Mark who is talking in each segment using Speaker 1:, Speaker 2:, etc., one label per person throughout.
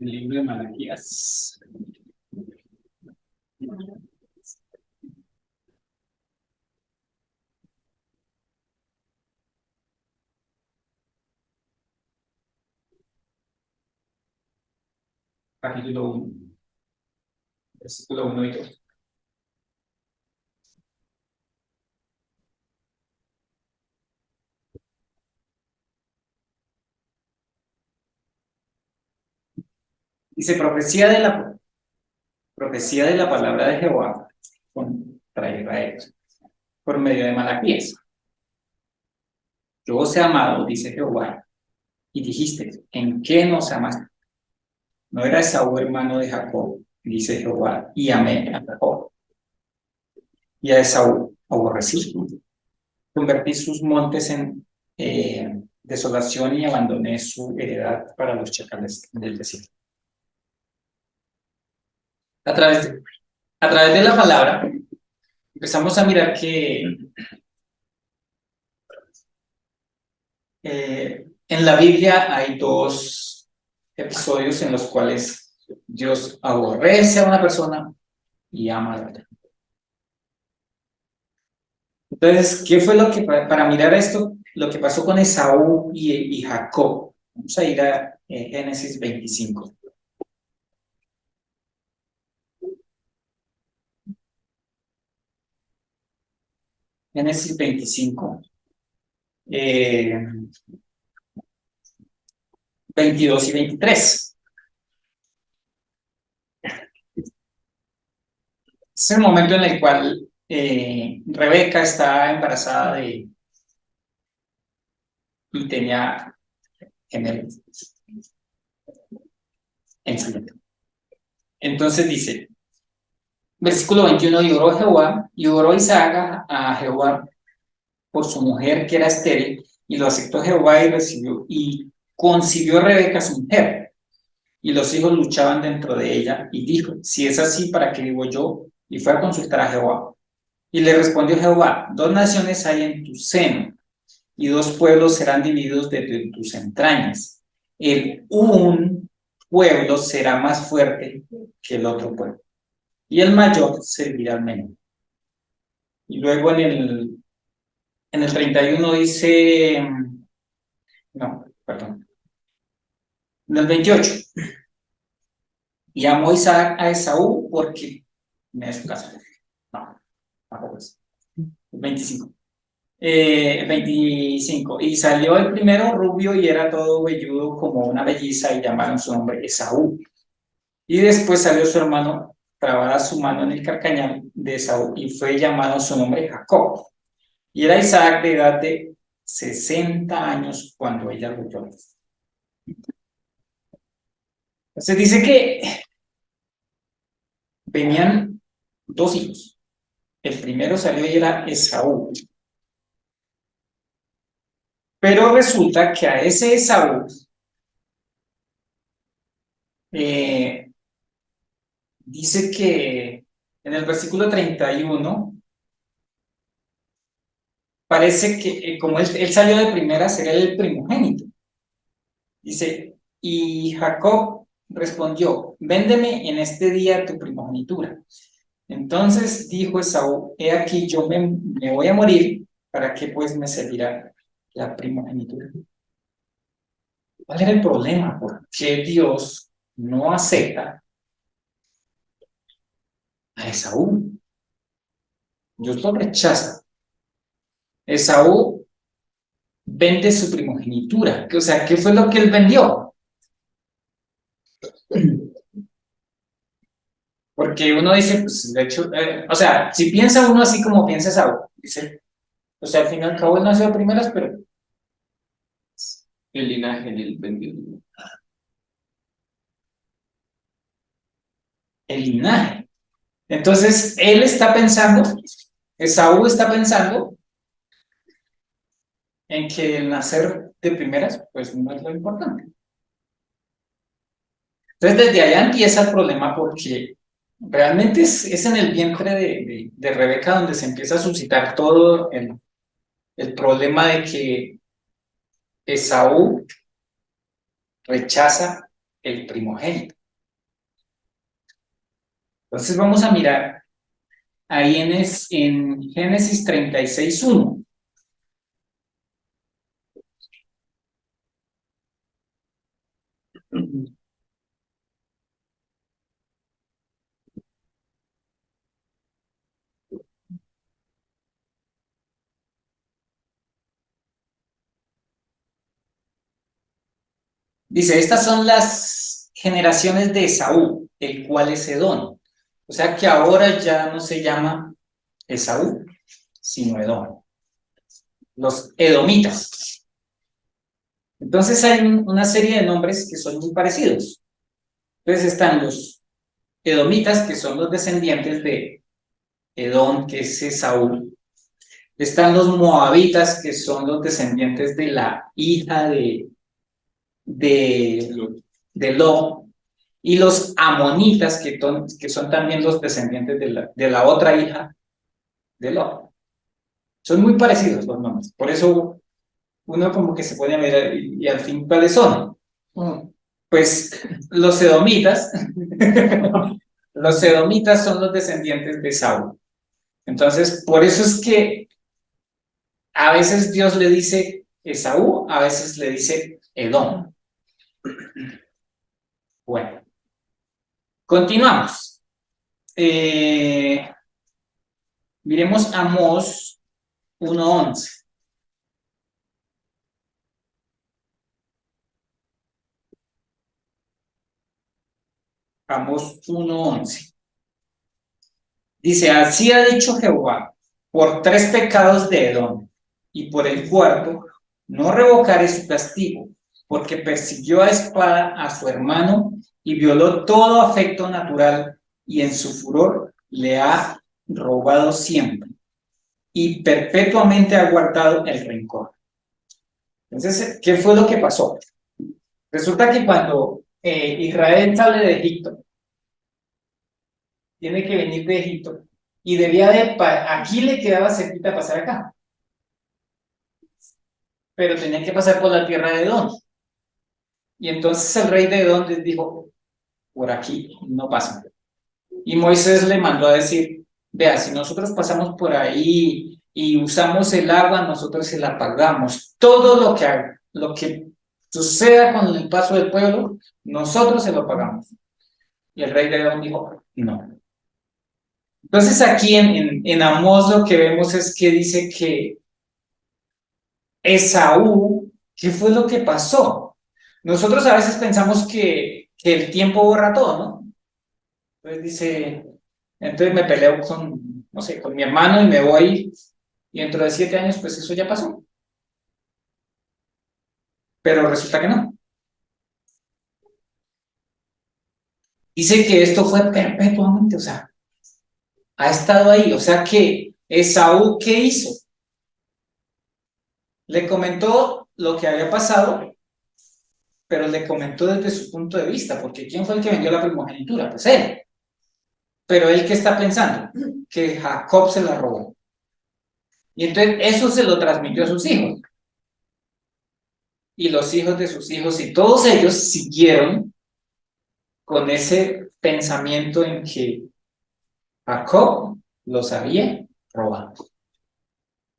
Speaker 1: El libro de Malaquías. Capítulo 1, versículo 1 y 2. Dice, profecía de la palabra de Jehová contra Israel, por medio de Malaquías. Yo os he amado, dice Jehová, y dijiste, ¿en qué nos amaste? ¿No era Esaú hermano de Jacob? Dice Jehová, y amé a Jacob. Y a Esaú aborrecí. Convertí sus montes en desolación y abandoné su heredad para los chacales del desierto. A través de la palabra, empezamos a mirar que en la Biblia hay dos episodios en los cuales Dios aborrece a una persona y ama a la otra. Entonces, ¿qué fue lo que, para mirar esto, lo que pasó con Esaú y Jacob? Vamos a ir a Génesis 25. Génesis 25, 22 y 23. Es el momento en el cual Rebeca está embarazada y tenía gemelos en su vientre. Entonces dice, versículo 21, y oró Isaac a Jehová por su mujer que era estéril, y lo aceptó Jehová y concibió a Rebeca su mujer, y los hijos luchaban dentro de ella, y dijo, si es así, ¿para qué vivo yo? Y fue a consultar a Jehová. Y le respondió Jehová, dos naciones hay en tu seno, y dos pueblos serán divididos de tus entrañas. Un pueblo será más fuerte que el otro pueblo, y el mayor servirá al menor. Y luego en el 31 dice, no, perdón, en el 28, y amó Isaac a Esaú porque me es su casa. No, tampoco es. 25. 25. Y salió el primero rubio y era todo velludo como una belliza y llamaron su nombre Esaú. Y después salió su hermano, trabada su mano en el carcañal de Esaú y fue llamado su nombre Jacob. Y era Isaac de edad de 60 años cuando ella ruyó. Entonces dice que venían dos hijos. El primero salió y era Esaú. Pero resulta que a ese Esaú dice que en el versículo 31 parece que como él salió de primera, sería el primogénito. Dice, y Jacob respondió, véndeme en este día tu primogenitura. Entonces dijo Esaú, he aquí yo me voy a morir, ¿para qué pues me servirá la primogenitura? ¿Cuál era el problema? ¿Por qué Dios no acepta a Esaú? Dios lo rechaza. Esaú vende su primogenitura. O sea, ¿qué fue lo que él vendió? Porque uno dice, pues, de hecho, o sea, si piensa uno así como piensa Esaú, dice, o sea, al fin y al cabo él nació de primeras, pero
Speaker 2: El linaje del vendido.
Speaker 1: el linaje. Entonces, él está pensando, Esaú está pensando en que el nacer de primeras, pues no es lo importante. Entonces, desde allá empieza el problema porque realmente es en el vientre de Rebeca donde se empieza a suscitar todo el problema de que Esaú rechaza el primogénito. Entonces vamos a mirar ahí en Génesis 36:1. Dice, estas son las generaciones de Esaú, el cual es Edom. O sea que ahora ya no se llama Esaú, sino Edom. Los edomitas. Entonces hay una serie de nombres que son muy parecidos. Entonces están los edomitas, que son los descendientes de Edom, que es Esaú. Están los moabitas, que son los descendientes de la hija de Lot. Y los amonitas, que son también los descendientes de la otra hija de Lot. Son muy parecidos los nombres. Por eso uno como que se puede mirar y al fin, ¿cuáles son? Pues los edomitas, los edomitas son los descendientes de Saúl. Entonces, por eso es que a veces Dios le dice Esaú, a veces le dice Edom. Bueno, continuamos. Miremos Amós 1:11. Amós 1:11. Dice, así ha dicho Jehová, por 3 pecados de Edom, y por el cuarto, no revocaré su castigo, porque persiguió a espada a su hermano y violó todo afecto natural, y en su furor le ha robado siempre, y perpetuamente ha guardado el rencor. Entonces, ¿qué fue lo que pasó? Resulta que cuando Israel sale de Egipto, tiene que venir de Egipto, y debía aquí le quedaba cerquita pasar acá, pero tenía que pasar por la tierra de Edom. Y entonces el rey de Edom les dijo, por aquí no pasan. Y Moisés le mandó a decir, vea, si nosotros pasamos por ahí y usamos el agua, nosotros se la pagamos. Todo lo que suceda con el paso del pueblo, nosotros se lo pagamos. Y el rey de Edom dijo, no. Entonces aquí en Amós lo que vemos es que dice que Esaú, ¿qué fue lo que pasó? Nosotros a veces pensamos que el tiempo borra todo, ¿no? Entonces dice, entonces me peleo con, no sé, con mi hermano y me voy, y dentro de 7 años, pues eso ya pasó. Pero resulta que no. Dice que esto fue perpetuamente, o sea, ha estado ahí. O sea que Esaú, ¿qué hizo? Le comentó lo que había pasado, pero le comentó desde su punto de vista, porque ¿quién fue el que vendió la primogenitura? Pues él. Pero él, ¿qué está pensando? Que Jacob se la robó. Y entonces eso se lo transmitió a sus hijos. Y los hijos de sus hijos, y todos ellos siguieron con ese pensamiento en que Jacob los había robado.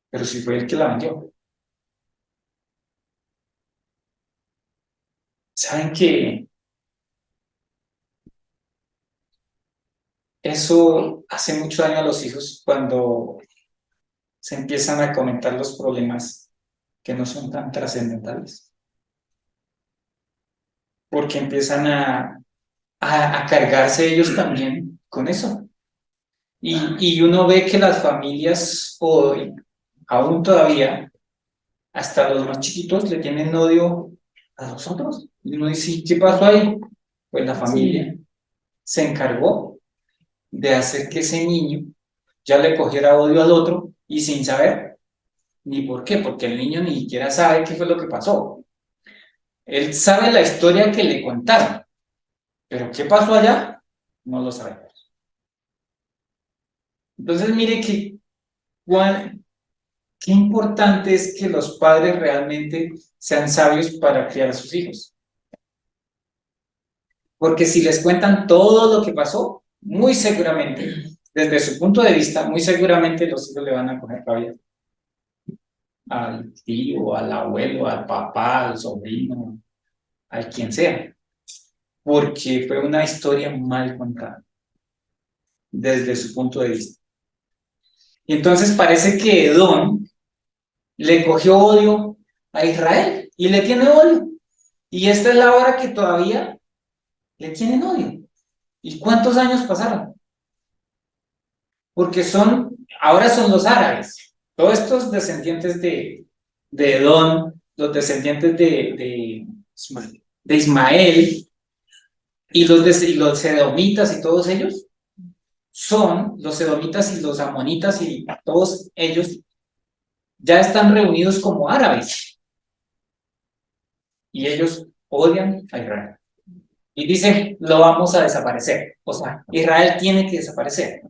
Speaker 1: Pero si fue el que la vendió. ¿Saben que eso hace mucho daño a los hijos cuando se empiezan a comentar los problemas que no son tan trascendentales? Porque empiezan a cargarse ellos también con eso. Y uno ve que las familias hoy, aún todavía, hasta los más chiquitos le tienen odio a los otros. Y uno dice, ¿qué pasó ahí? Pues la familia se encargó de hacer que ese niño ya le cogiera odio al otro y sin saber ni por qué, porque el niño ni siquiera sabe qué fue lo que pasó. Él sabe la historia que le contaron, pero qué pasó allá, no lo sabemos. Entonces, mire que qué importante es que los padres realmente sean sabios para criar a sus hijos. Porque si les cuentan todo lo que pasó, muy seguramente, desde su punto de vista, muy seguramente los hijos le van a coger rabia al tío, al abuelo, al papá, al sobrino, a quien sea, porque fue una historia mal contada desde su punto de vista. Y entonces parece que Edom le cogió odio a Israel y le tiene odio. Y esta es la hora que todavía le tienen odio. ¿Y cuántos años pasaron? Porque ahora son los árabes, todos estos descendientes de Edom, los descendientes de Ismael y los edomitas y todos ellos, son los edomitas y los amonitas y todos ellos ya están reunidos como árabes y ellos odian a Israel. Y dicen, lo vamos a desaparecer. O sea, Israel tiene que desaparecer.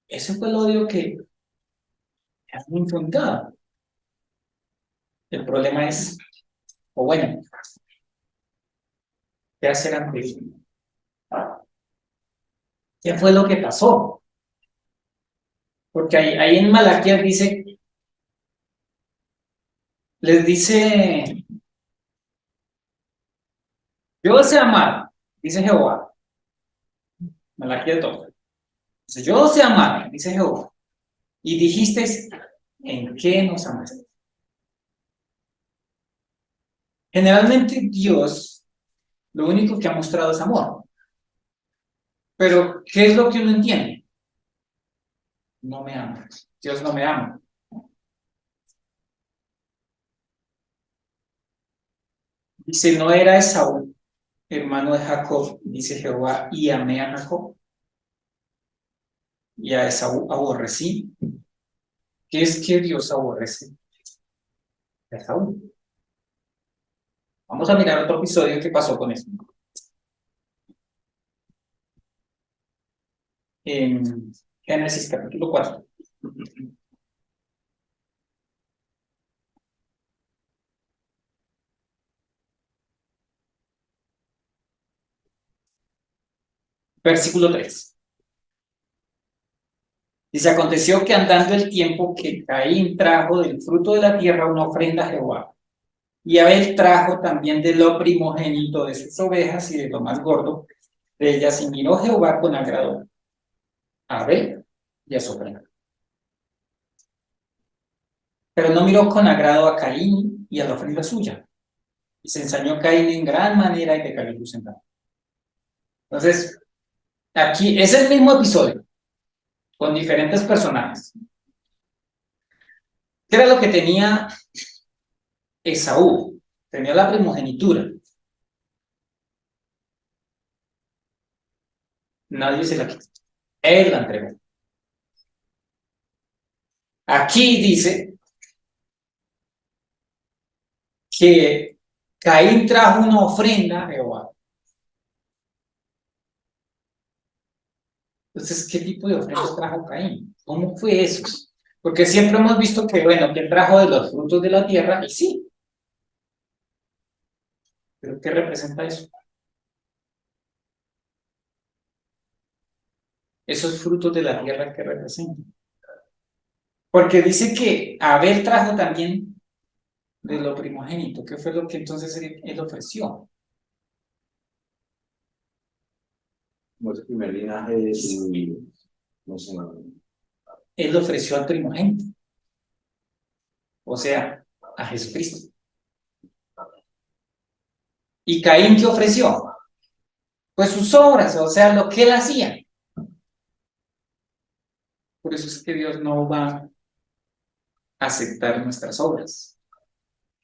Speaker 1: Ese fue el odio que es infundado. El problema es, o bueno, ¿qué hacer ante eso? ¿Qué fue lo que pasó? Porque ahí en Malaquías les dice, yo os he amado, dice Jehová, Malaquías 2. Dice, yo os he amado, dice Jehová, y dijisteis, ¿en qué nos amaste? Generalmente Dios lo único que ha mostrado es amor. Pero, ¿qué es lo que uno entiende? No me ama. Dios no me ama. Dice, no era Esaú, hermano de Jacob, dice Jehová, y amé a Jacob, y a Esaú aborrecí. ¿Qué es que Dios aborrece? A Esaú. Vamos a mirar otro episodio que pasó con eso. En Génesis capítulo 4. Versículo 3. Dice, aconteció que andando el tiempo que Caín trajo del fruto de la tierra una ofrenda a Jehová. Y Abel trajo también de lo primogénito de sus ovejas y de lo más gordo de ellas, y miró Jehová con agrado a Abel y a su ofrenda. Pero no miró con agrado a Caín y a la ofrenda suya. Y se ensañó Caín en gran manera y decayó su semblante. Entonces, aquí es el mismo episodio, con diferentes personajes. ¿Qué era lo que tenía Esaú? Tenía la primogenitura. Nadie se la quitó. Él la entregó. Aquí dice que Caín trajo una ofrenda a Jehová. Entonces, ¿qué tipo de ofrenda trajo Caín? ¿Cómo fue eso? Porque siempre hemos visto que, bueno, que él trajo de los frutos de la tierra, y sí, pero ¿qué representa eso? Esos frutos de la tierra que representan. Porque dice que Abel trajo también de lo primogénito, que fue lo que entonces él ofreció.
Speaker 2: Como el primer linaje de su, no sé,
Speaker 1: Él ofreció al primogénito, o sea, a Jesucristo. ¿Y Caín qué ofreció? Pues sus obras, o sea, lo que él hacía. Por eso es que Dios no va a aceptar nuestras obras.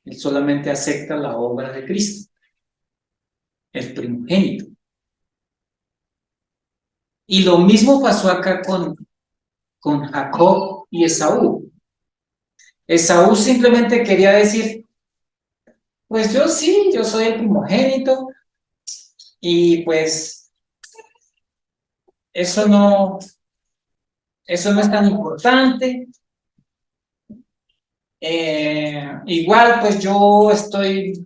Speaker 1: Él solamente acepta la obra de Cristo, el primogénito. Y lo mismo pasó acá con Jacob y Esaú. Esaú simplemente quería decir, pues yo sí, yo soy el primogénito y pues eso no, eso no es tan importante. Igual pues yo estoy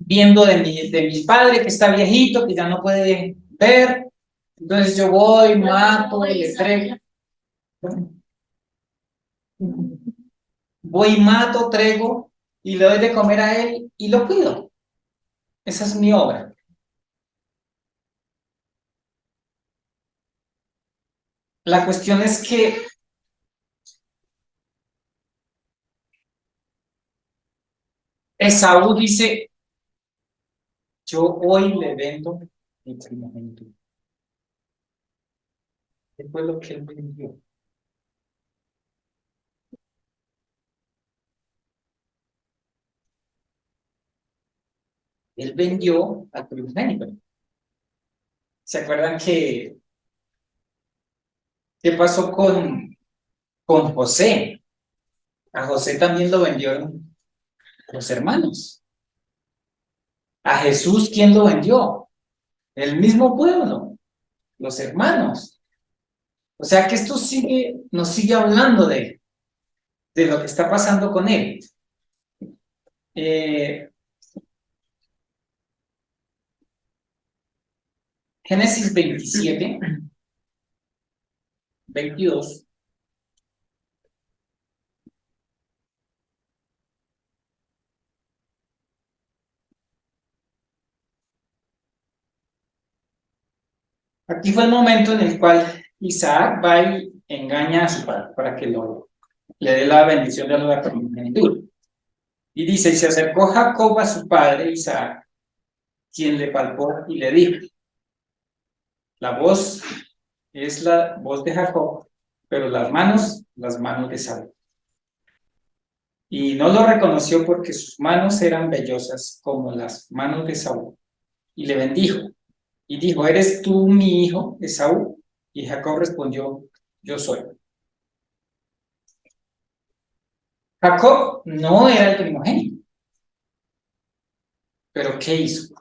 Speaker 1: viendo de mi padre que está viejito, que ya no puede ver. Entonces yo voy, mato, le traigo. Voy, mato, traigo y le doy de comer a él y lo cuido. Esa es mi obra. La cuestión es que Esaú dice, yo hoy le vendo mi primogénito. ¿Qué fue lo que él vendió? Él vendió al primogénito. ¿Se acuerdan qué pasó con José? A José también lo vendieron los hermanos. A Jesús, ¿quién lo vendió? El mismo pueblo, los hermanos. O sea que esto nos sigue hablando de lo que está pasando con él. Eh, Génesis 27, 22. Aquí fue el momento en el cual Isaac va y engaña a su padre para que le dé la bendición de la primogenitura. Y dice, y se acercó Jacob a su padre Isaac, quien le palpó y le dijo, la voz es la voz de Jacob, pero las manos de Saúl. Y no lo reconoció porque sus manos eran vellosas como las manos de Saúl. Y le bendijo. Y dijo, ¿eres tú mi hijo, Esaú? Y Jacob respondió, yo soy. Jacob no era el primogénito. ¿Pero qué hizo?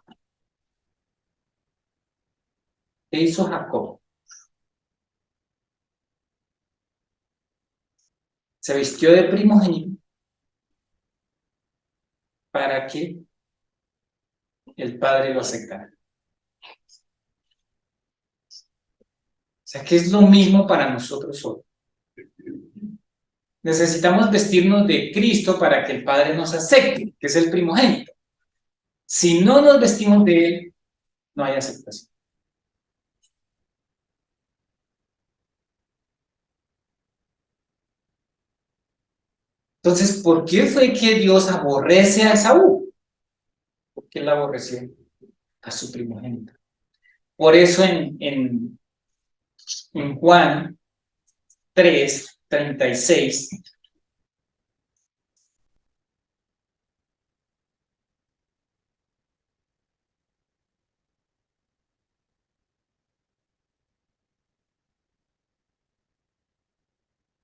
Speaker 1: ¿Qué hizo Jacob? Se vistió de primogénito para que el padre lo aceptara. O sea, que es lo mismo para nosotros hoy. Necesitamos vestirnos de Cristo para que el Padre nos acepte, que es el primogénito. Si no nos vestimos de Él, no hay aceptación. Entonces, ¿por qué fue que Dios aborrece a Esaú? Porque él aborreció a su primogénito. Por eso en Juan 3:36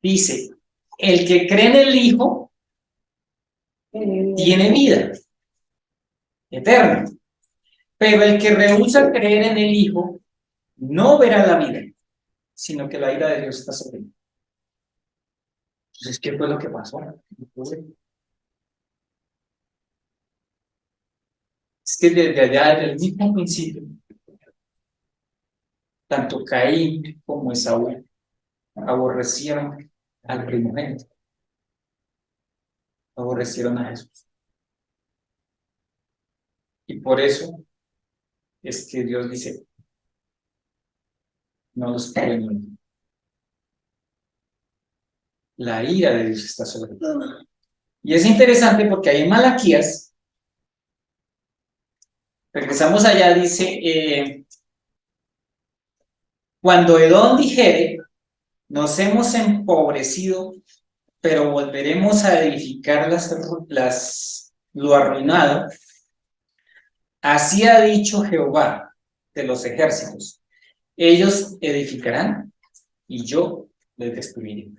Speaker 1: dice, el que cree en el Hijo tiene vida eterna, pero el que rehúsa creer en el Hijo no verá la vida, sino que la ira de Dios está sobre él. Entonces, ¿qué fue lo que pasó? Es que desde allá, desde el mismo principio, tanto Caín como Esaú aborrecieron al primogénito, aborrecieron a Jesús. Y por eso es que Dios dice, no los creen. La ira de Dios está sobre él. Y es interesante porque ahí en Malaquías, regresamos allá, dice, cuando Edom dijere, nos hemos empobrecido, pero volveremos a edificar lo arruinado. Así ha dicho Jehová de los ejércitos. Ellos edificarán y yo les destruiré.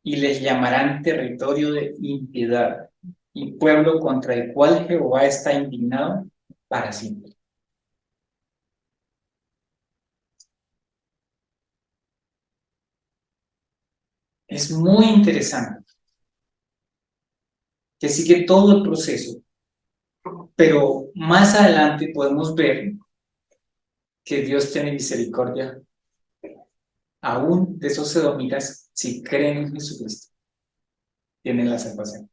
Speaker 1: Y les llamarán territorio de impiedad y pueblo contra el cual Jehová está indignado para siempre. Es muy interesante que sigue todo el proceso Pero más adelante podemos ver que Dios tiene misericordia aún de esos edomitas si creen en Jesucristo, tienen la salvación.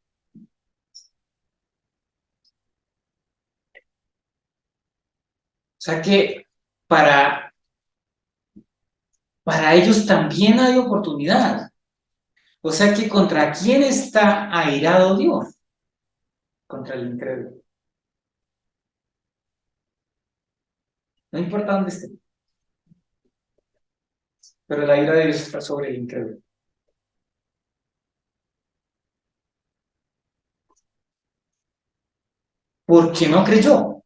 Speaker 1: O sea que para, para ellos también hay oportunidad. O sea que ¿contra quién está airado Dios? Contra el incrédulo. No importa dónde esté, pero la ira de Dios está sobre el incrédulo. Porque no creyó.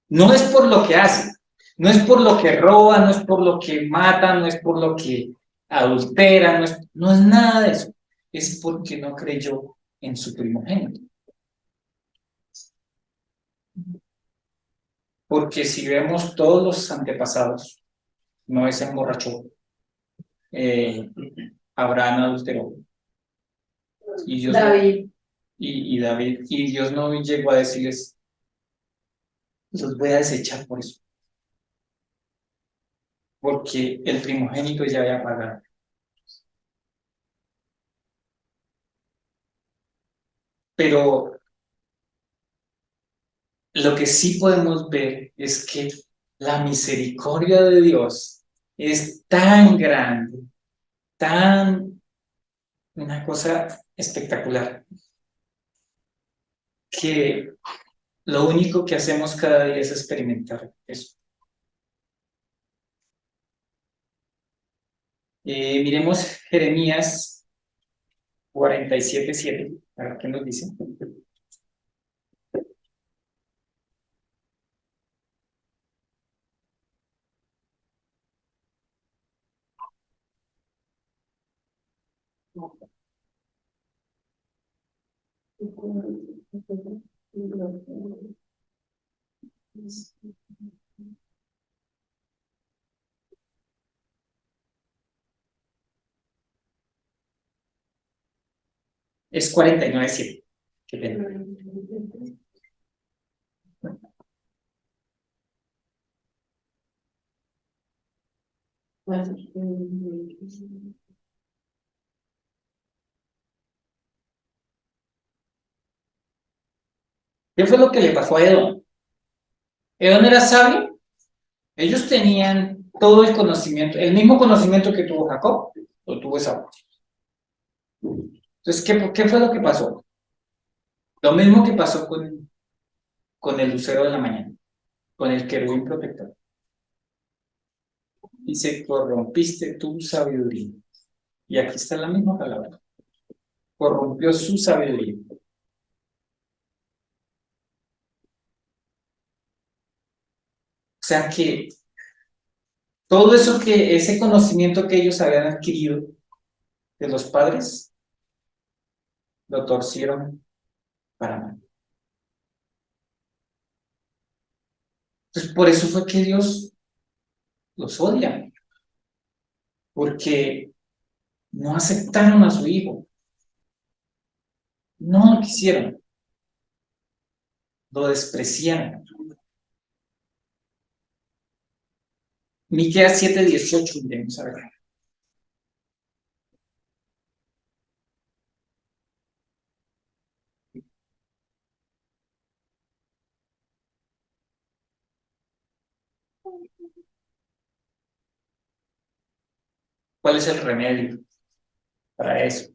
Speaker 1: No es por lo que hace, no es por lo que roba, no es por lo que mata, no es por lo que adultera, no es nada de eso. Es porque no creyó en su primogénito. Porque si vemos todos los antepasados, Noé se emborrachó, eh, Abraham adulteró, y Dios David. Y David, y Dios no llegó a decirles, los voy a desechar por eso, porque el primogénito ya había pagado. Pero lo que sí podemos ver es que la misericordia de Dios es tan grande, tan una cosa espectacular, que lo único que hacemos cada día es experimentar eso. Miremos Jeremías 47:7, para qué nos dice. Es 49:7. Qué pena. ¿Qué fue lo que le pasó a Edom? Edom era sabio, ellos tenían todo el conocimiento, el mismo conocimiento que tuvo Jacob, lo tuvo Esaú. Entonces, ¿qué fue lo que pasó? Lo mismo que pasó con el lucero de la mañana, con el querubín protector. Dice, corrompiste tu sabiduría. Y aquí está la misma palabra. Corrompió su sabiduría. O sea que todo eso ese conocimiento que ellos habían adquirido de los padres, lo torcieron para mal. Entonces, por eso fue que Dios los odia, porque no aceptaron a su hijo, no lo quisieron, lo despreciaron. Miqueas 7:18, vamos a ver. ¿Cuál es el remedio para eso?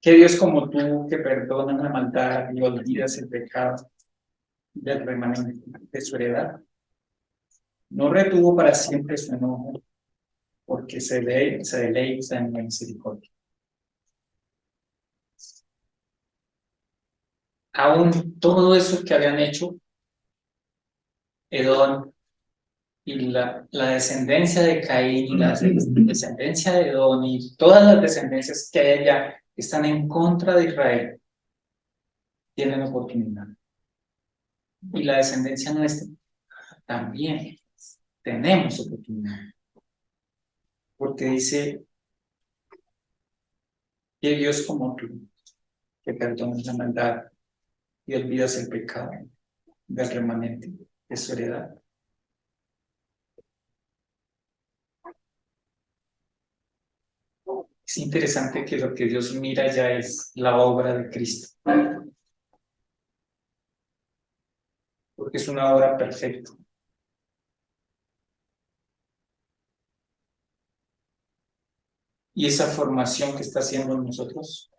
Speaker 1: Que Dios como tú, que perdona la maldad y olvidas el pecado del remanente de su heredad, no retuvo para siempre su enojo, porque se deleita en la misericordia. Aún todo eso que habían hecho, Edom y la descendencia de Caín y la descendencia de Edom y todas las descendencias que hay allá están en contra de Israel, tienen oportunidad. Y la descendencia nuestra también tenemos oportunidad. Porque dice que Dios como tú, que perdonas la maldad y olvidas el pecado del remanente de su heredad. Es interesante que lo que Dios mira ya es la obra de Cristo, porque es una obra perfecta. Y esa formación que está haciendo en nosotros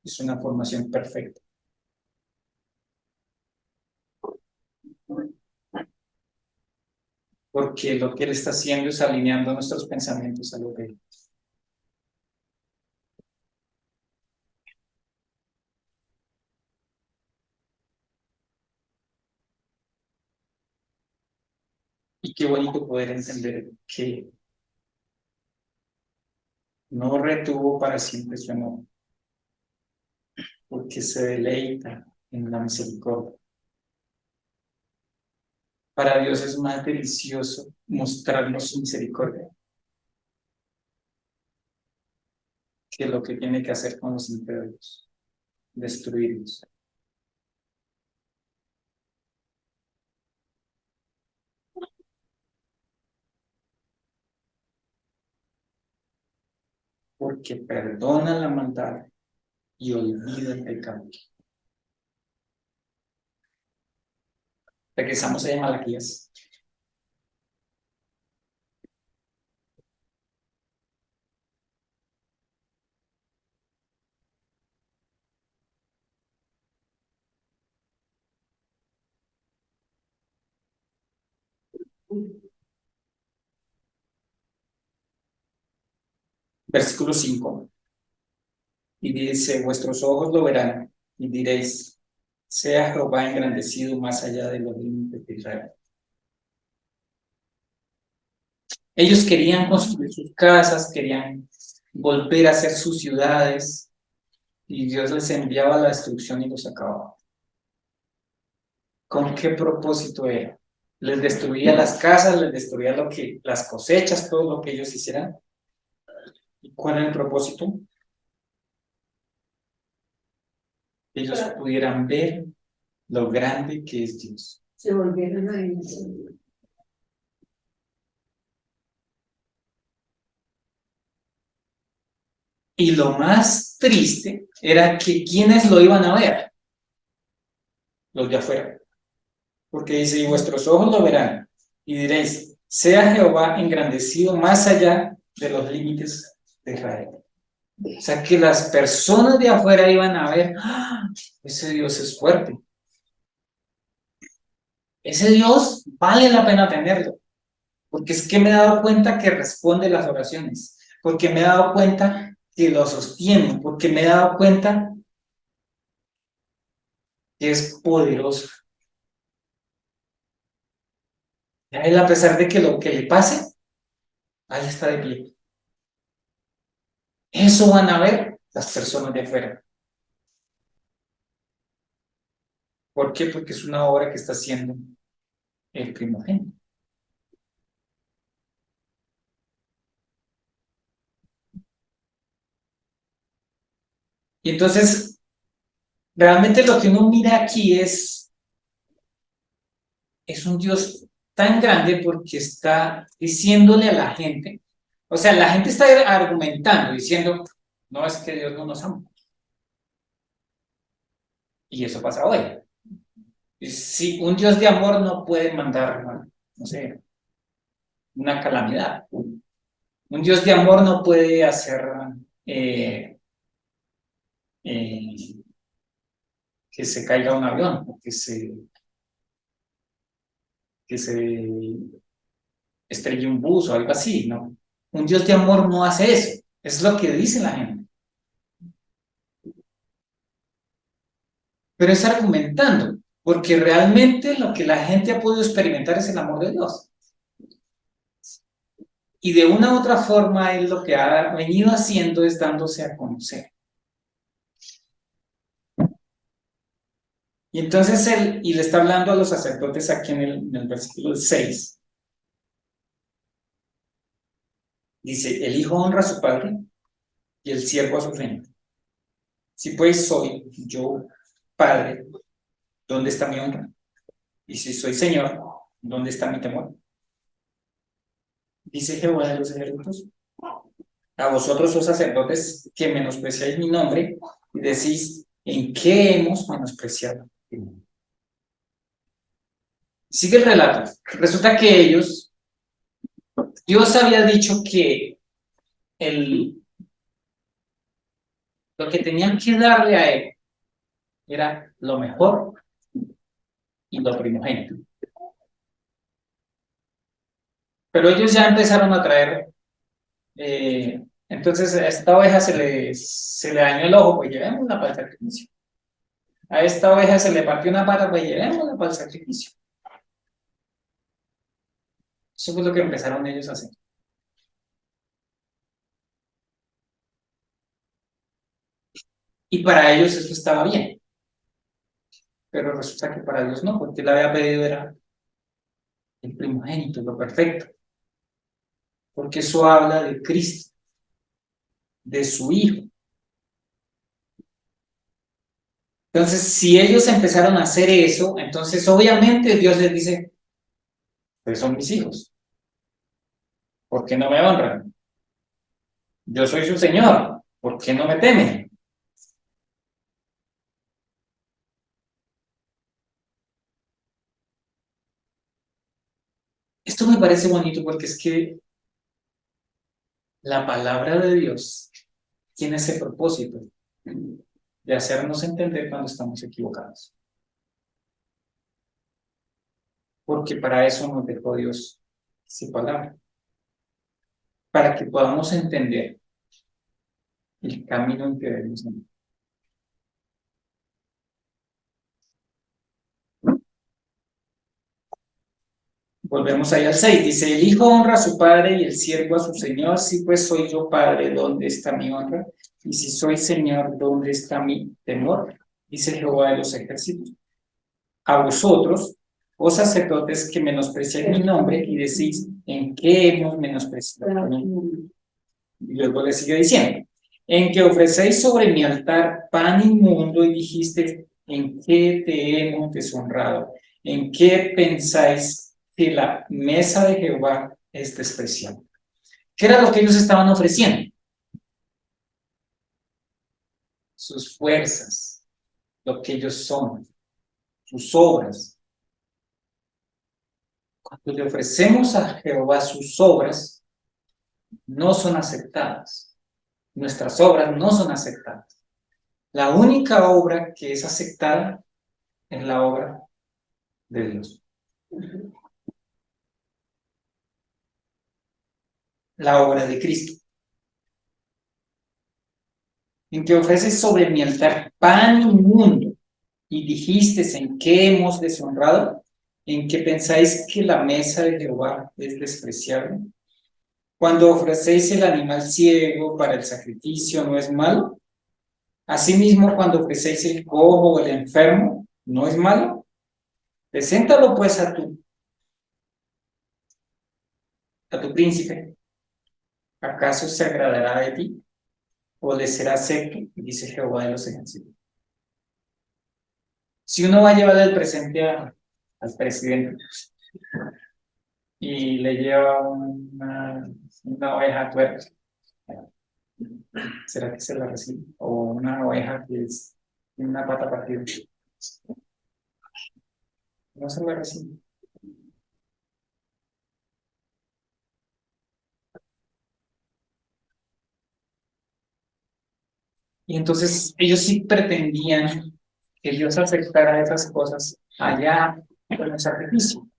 Speaker 1: es una formación perfecta, porque lo que Él está haciendo es alineando nuestros pensamientos a lo de Él. Y qué bonito poder entender que no retuvo para siempre su amor, porque se deleita en la misericordia. Para Dios es más delicioso mostrarnos su misericordia que lo que tiene que hacer con los imperios, destruirlos. Porque perdona la maldad y olvida el pecado. Regresamos a Malaquías. Versículo 5. Y dice, vuestros ojos lo verán y diréis, sea Jehová engrandecido más allá de los límites de Israel. Ellos querían construir sus casas, querían volver a hacer sus ciudades, y Dios les enviaba la destrucción y los acababa. ¿Con qué propósito era? Les destruía las casas, les destruía las cosechas, todo lo que ellos hicieran. ¿Y cuál era el propósito? Que ellos pudieran ver lo grande que es Dios. Se volvieron a Dios. Y lo más triste era que quienes lo iban a ver, los de afuera. Porque dice, y vuestros ojos lo verán, y diréis, sea Jehová engrandecido más allá de los límites de Israel. O sea, que las personas de afuera iban a ver, ¡ah! Ese Dios es fuerte. Ese Dios vale la pena tenerlo. Porque es que me he dado cuenta que responde las oraciones. Porque me he dado cuenta que lo sostiene. Porque me he dado cuenta que es poderoso. Y a él, a pesar de que lo que le pase, ahí está de pie. Eso van a ver las personas de afuera. ¿Por qué? Porque es una obra que está haciendo el primogénito. Y entonces, realmente lo que uno mira aquí es un Dios tan grande porque está diciéndole a la gente, o sea, la gente está argumentando, diciendo, no es que Dios no nos ama. Y eso pasa hoy. Si un Dios de amor no puede mandar, no sé, una calamidad. Un Dios de amor no puede hacer eh, eh, que se caiga un avión, o que se estrelle un bus o algo así, ¿no? Un Dios de amor no hace eso. Es lo que dice la gente. Pero es argumentando, porque realmente lo que la gente ha podido experimentar es el amor de Dios. Y de una u otra forma, él lo que ha venido haciendo es dándose a conocer. Y entonces y le está hablando a los sacerdotes aquí en el versículo 6. Dice, el hijo honra a su padre y el siervo a su señor. Si pues soy yo Padre, ¿dónde está mi honra? Y si soy Señor, ¿dónde está mi temor? Dice Jehová de los ejércitos. A vosotros, los sacerdotes, que menospreciáis mi nombre, y decís, ¿en qué hemos menospreciado? Sigue el relato. Resulta que Dios había dicho que lo que tenían que darle a él era lo mejor y lo primogénito. Pero ellos ya empezaron a traer, entonces a esta oveja se le dañó el ojo, pues llevémosla para el sacrificio. A esta oveja se le partió una pata, pues llevémosla para el sacrificio. Eso fue lo que empezaron ellos a hacer. Y para ellos esto estaba bien, pero resulta que para Dios no, porque él había pedido era el primogénito, lo perfecto, porque eso habla de Cristo, de su Hijo. Entonces, si ellos empezaron a hacer eso, entonces obviamente Dios les dice, pues son mis hijos, ¿por qué no me honran? Yo soy su Señor, ¿por qué no me temen? Esto me parece bonito porque es que la palabra de Dios tiene ese propósito de hacernos entender cuando estamos equivocados. Porque para eso nos dejó Dios su palabra, para que podamos entender el camino en que debemos andar. Volvemos ahí al 6. Dice, el hijo honra a su padre y el siervo a su señor. Si pues soy yo padre, ¿dónde está mi honra? Y si soy señor, ¿dónde está mi temor? Dice Jehová de los ejércitos. A vosotros, oh sacerdotes, que menospreciáis mi nombre y decís, ¿en qué hemos menospreciado? Y luego le sigue diciendo, en que ofrecéis sobre mi altar pan inmundo y dijiste, ¿en qué te hemos deshonrado? ¿En qué pensáis que la mesa de Jehová es despreciada? ¿Qué era lo que ellos estaban ofreciendo? Sus fuerzas, lo que ellos son, sus obras. Cuando le ofrecemos a Jehová sus obras, no son aceptadas. Nuestras obras no son aceptadas. La única obra que es aceptada es la obra de Dios. La obra de Cristo. En que ofreces sobre mi altar pan inmundo y dijiste, ¿en qué hemos deshonrado? ¿En qué pensáis que la mesa de Jehová es despreciable? Cuando ofrecéis el animal ciego para el sacrificio, ¿no es malo? Asimismo, cuando ofrecéis el cojo o el enfermo, ¿no es malo? Preséntalo pues a tu príncipe. ¿Acaso se agradará de ti? ¿O le será acepto? Dice Jehová de los ejércitos. Si uno va a llevar el presente al presidente y le lleva una oveja tuerta, ¿será que se la recibe? O una oveja que tiene una pata partida, no se la recibe. Y entonces ellos sí pretendían que Dios aceptara esas cosas allá con el sacrificio.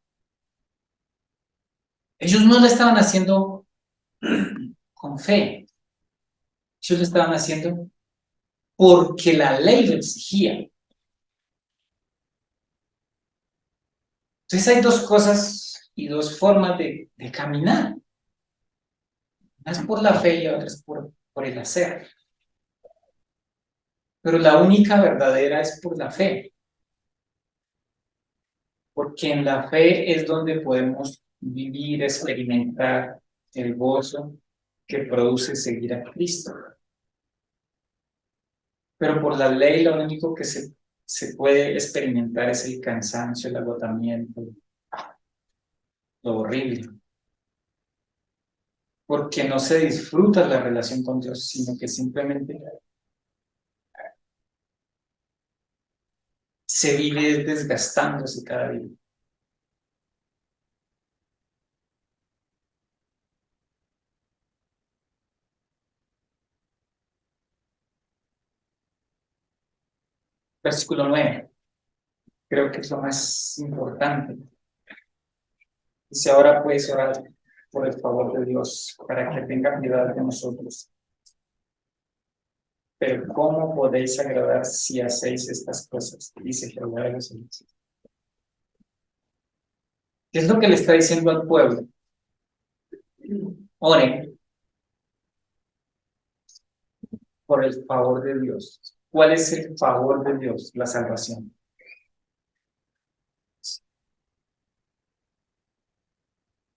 Speaker 1: Ellos no lo estaban haciendo con fe, ellos lo estaban haciendo porque la ley lo exigía. Entonces hay dos cosas y dos formas de caminar. Una es por la fe y otra es por el hacer. Pero la única verdadera es por la fe. Porque en la fe es donde podemos vivir, experimentar el gozo que produce seguir a Cristo. pero por la ley lo único que se puede experimentar es el cansancio, el agotamiento, lo horrible, porque no se disfruta la relación con Dios, sino que simplemente se vive desgastándose cada día. Versículo 9, creo que es lo más importante. Dice, ahora puedes orar por el favor de Dios para que tenga piedad de nosotros. Pero ¿cómo podéis agradar si hacéis estas cosas? Dice Jehová de los ejércitos. ¿Qué es lo que le está diciendo al pueblo? Oren por el favor de Dios. ¿Cuál es el favor de Dios? La salvación.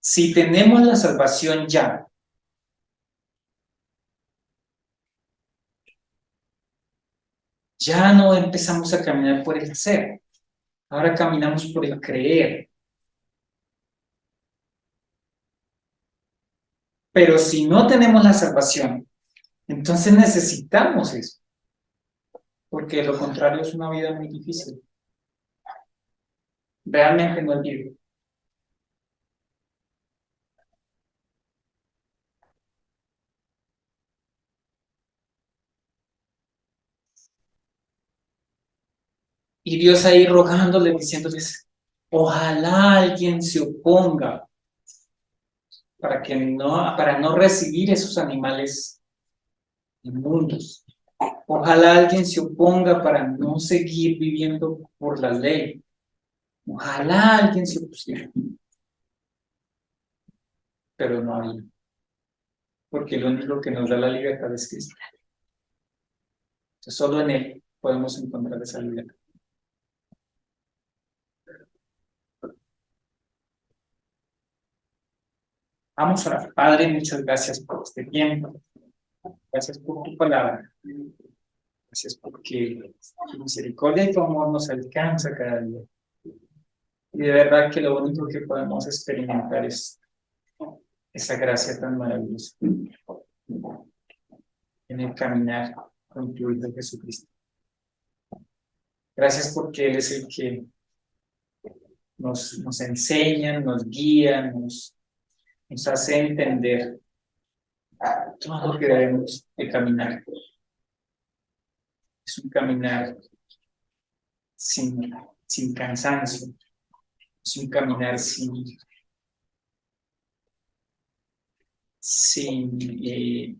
Speaker 1: Si tenemos la salvación ya no empezamos a caminar por el hacer, ahora caminamos por el creer. Pero si no tenemos la salvación, entonces necesitamos eso, porque lo contrario es una vida muy difícil. Realmente no es vida. Y Dios ahí rogándoles, diciéndoles, ojalá alguien se oponga para no recibir esos animales inmundos. Ojalá alguien se oponga para no seguir viviendo por la ley. Ojalá alguien se opusiera. Pero no hay. Porque lo único que nos da la libertad es Cristo. Entonces, solo en Él podemos encontrar esa libertad. Vamos a orar. Padre, muchas gracias por este tiempo. Gracias por tu palabra. Gracias porque tu misericordia y tu amor nos alcanza cada día. Y de verdad que lo único que podemos experimentar es esa gracia tan maravillosa en el caminar con tu Hijo Jesucristo. Gracias porque Él es el que nos enseña, nos guía, nos hace entender todo lo que debemos de caminar. Es un caminar sin cansancio, es un caminar sin, sin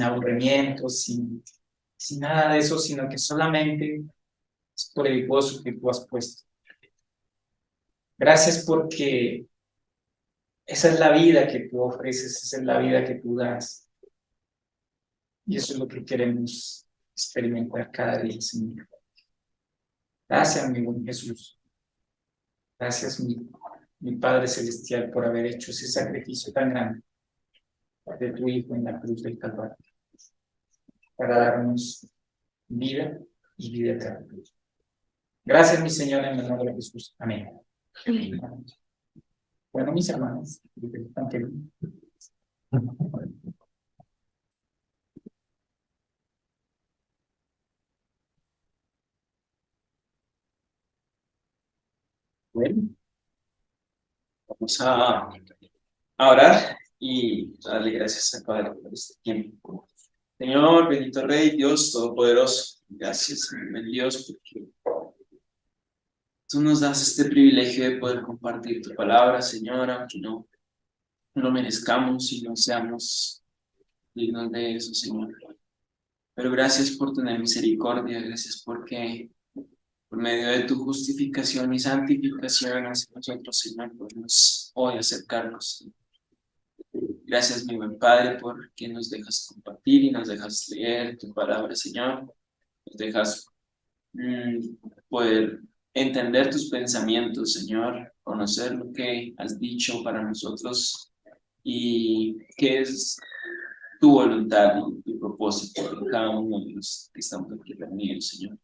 Speaker 1: aburrimiento, sin nada de eso, sino que solamente es por el gozo que tú has puesto. Gracias porque esa es la vida que tú ofreces, esa es la vida que tú das. Y eso es lo que queremos experimentar cada día, Señor. Gracias, mi buen Jesús. Gracias, mi Padre Celestial, por haber hecho ese sacrificio tan grande de tu Hijo en la cruz del Calvario, para darnos vida y vida eterna. Gracias, mi Señor, en el nombre de Jesús. Amén. Bueno, mis hermanos, bueno, vamos a orar y darle gracias al Padre por este tiempo. Señor, bendito Rey, Dios Todopoderoso, gracias, buen Dios, porque tú nos das este privilegio de poder compartir tu palabra, Señor, aunque no lo merezcamos y no seamos dignos de eso, Señor. Pero gracias por tener misericordia, gracias porque por medio de tu justificación y santificación hacia nosotros, Señor, podemos hoy acercarnos. Gracias, mi buen Padre, porque nos dejas compartir y nos dejas leer tu palabra, Señor. Nos dejas poder entender tus pensamientos, Señor, conocer lo que has dicho para nosotros y qué es tu voluntad y tu propósito.
Speaker 3: propósito en cada uno de los que estamos aquí reunidos, Señor.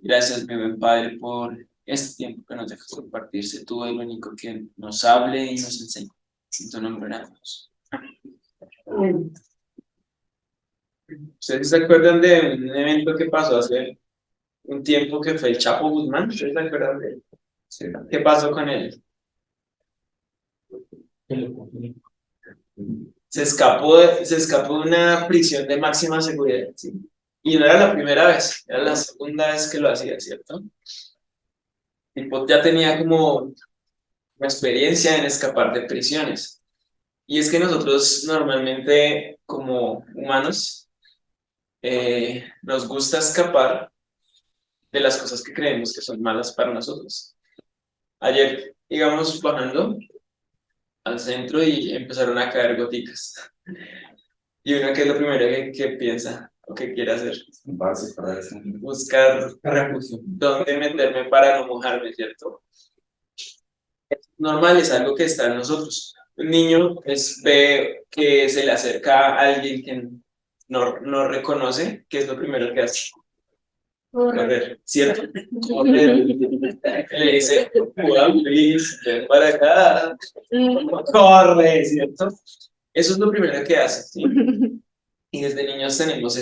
Speaker 3: Gracias, mi buen Padre, por este tiempo que nos dejas compartir. Sé tú el único que nos hable y nos enseñe. En tu nombre oramos. ¿Ustedes se acuerdan de un evento que pasó hace un tiempo que fue el Chapo Guzmán? ¿Ustedes se acuerdan de él?
Speaker 2: Sí.
Speaker 3: ¿Qué pasó con él? Se escapó de una prisión de máxima seguridad, ¿sí? Y no era la primera vez, era la segunda vez que lo hacía, ¿cierto? Tipo, ya tenía como una experiencia en escapar de prisiones. Y es que nosotros normalmente, como humanos, nos gusta escapar de las cosas que creemos que son malas para nosotros. Ayer íbamos bajando al centro y empezaron a caer goticas. Y uno, ¿qué es lo primero que piensa o que quiere hacer? Buscar refugio, dónde meterme para no mojarme, ¿cierto? Es normal, es algo que está en nosotros. Un niño ve que se le acerca a alguien que no reconoce, ¿qué es lo primero que hace? Correr, ¿cierto? Correr. Le dice, please, ven para acá. Corre, ¿cierto? Eso es lo primero que hace, ¿sí? Y desde niños tenemos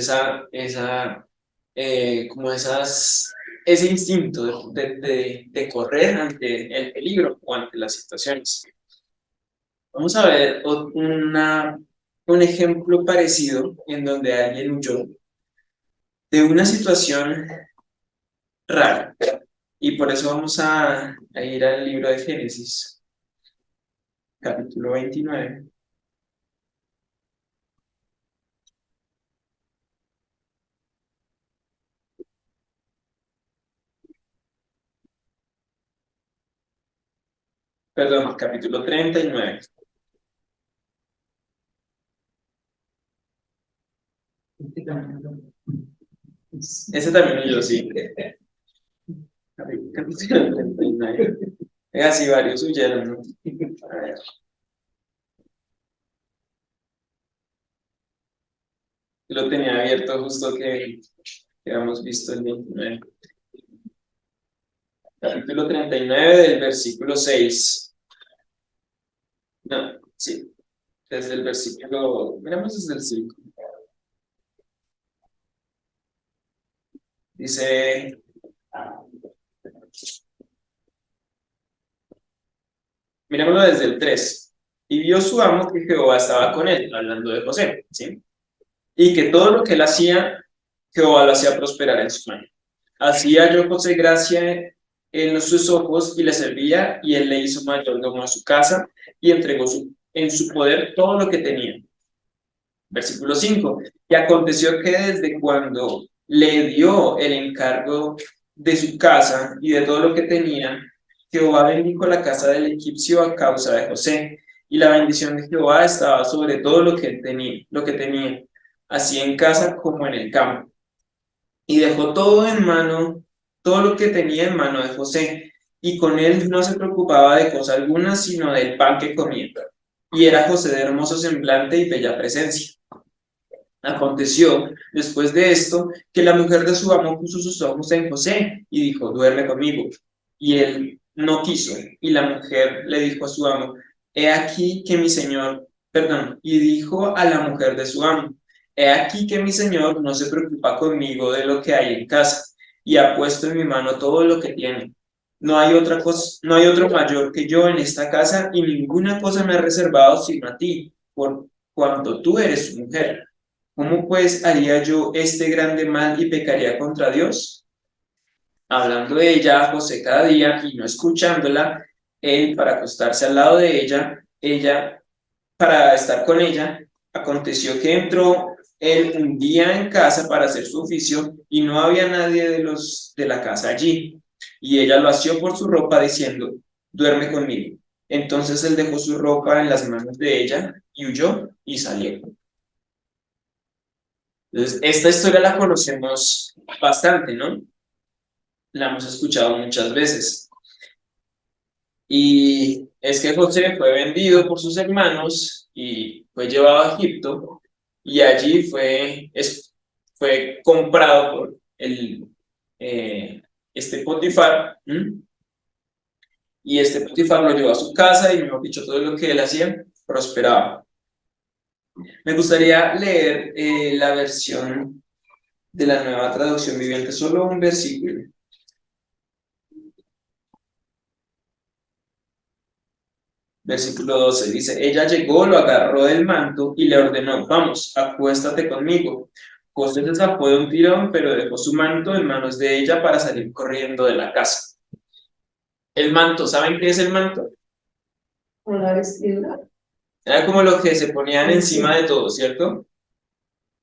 Speaker 3: como ese instinto de correr ante el peligro o ante las situaciones. Vamos a ver un ejemplo parecido en donde alguien huyó de una situación rara. Y por eso vamos a ir al libro de Génesis, capítulo 29. Perdón, capítulo 39. Ese también huyó, sí. Capítulo 39. Así varios huyeron, ¿no? A ver. Lo tenía abierto justo que habíamos visto el 29. Capítulo 39 del versículo 6. No, sí, desde el versículo, miramos desde el 5. Dice, mirémoslo desde el 3. Y vio su amo que Jehová estaba con él, hablando de José, ¿sí? Y que todo lo que él hacía, Jehová lo hacía prosperar en su mano. Hacía yo José gracia en sus ojos y le servía, y él le hizo mayordomo a su casa y entregó en su poder todo lo que tenía. Versículo 5. Y aconteció que desde cuando le dio el encargo de su casa y de todo lo que tenía, Jehová bendijo la casa del egipcio a causa de José, y la bendición de Jehová estaba sobre todo lo que tenía, así en casa como en el campo. Y dejó todo lo que tenía en mano de José, y con él no se preocupaba de cosa alguna, sino del pan que comía. Y era José de hermoso semblante y bella presencia. Aconteció, después de esto, que la mujer de su amo puso sus ojos en José y dijo, duerme conmigo. Y él no quiso. Y la mujer le dijo a su amo, he aquí que mi señor, perdón, y dijo a la mujer de su amo, he aquí que mi señor no se preocupa conmigo de lo que hay en casa, y ha puesto en mi mano todo lo que tiene. No hay otra cosa, no hay otro mayor que yo en esta casa, y ninguna cosa me ha reservado sino a ti, por cuanto tú eres su mujer. ¿Cómo pues haría yo este grande mal y pecaría contra Dios? Hablando de ella a José cada día y no escuchándola, él para acostarse al lado de ella para estar con ella, aconteció que entró él un día en casa para hacer su oficio y no había nadie de la casa allí. Y ella lo asió por su ropa diciendo, duerme conmigo. Entonces él dejó su ropa en las manos de ella y huyó y salió. Entonces, esta historia la conocemos bastante, ¿no? La hemos escuchado muchas veces. Y es que José fue vendido por sus hermanos y fue llevado a Egipto. y allí fue comprado por este Potifar, y este Potifar lo llevó a su casa y, mejor dicho, todo lo que él hacía prosperaba. Me gustaría leer la versión de la Nueva Traducción Viviente, solo un versículo. Versículo 12 dice, ella llegó, lo agarró del manto y le ordenó, vamos, acuéstate conmigo. José se zafó de un tirón, pero dejó su manto en manos de ella para salir corriendo de la casa. El manto, ¿saben qué es el manto?
Speaker 4: Una vestidura.
Speaker 3: Era como lo que se ponían encima de todo, ¿cierto?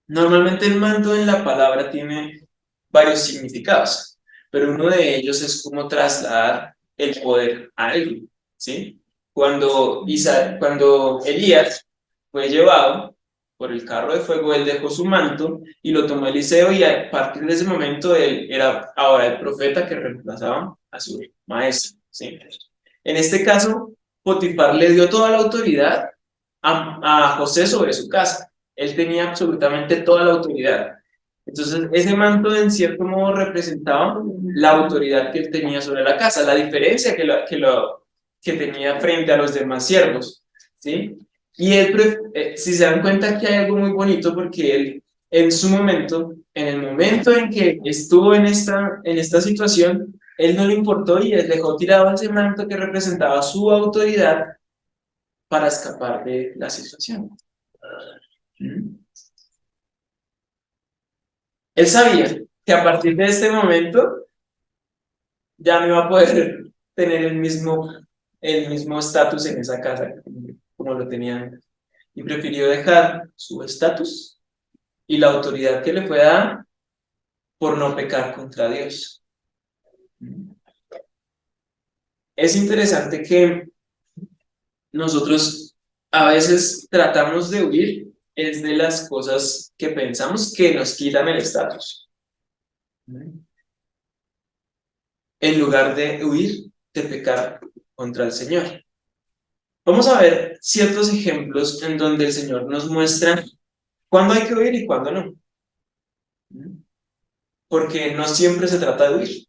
Speaker 3: Normalmente el manto en la palabra tiene varios significados, pero uno de ellos es como trasladar el poder a alguien, ¿sí? Cuando Elías fue llevado por el carro de fuego, él dejó su manto y lo tomó Eliseo, y a partir de ese momento él era ahora el profeta que reemplazaba a su maestro, ¿sí? En este caso, Potifar le dio toda la autoridad a José sobre su casa. Él tenía absolutamente toda la autoridad. Entonces, ese manto en cierto modo representaba la autoridad que él tenía sobre la casa, la diferencia que tenía frente a los demás siervos, ¿sí? Y él, si se dan cuenta, que hay algo muy bonito, porque él, en su momento, en el momento en que estuvo en esta situación, él no le importó y él dejó tirado ese manto que representaba su autoridad para escapar de la situación. Él sabía que a partir de este momento ya no iba a poder tener el mismo estatus en esa casa como lo tenía antes. Y prefirió dejar su estatus y la autoridad que le fue dada por no pecar contra Dios. Es interesante que nosotros a veces tratamos de huir es de las cosas que pensamos que nos quitan el estatus, en lugar de huir de pecar contra el Señor. Vamos a ver ciertos ejemplos en donde el Señor nos muestra cuándo hay que huir y cuándo no. Porque no siempre se trata de huir.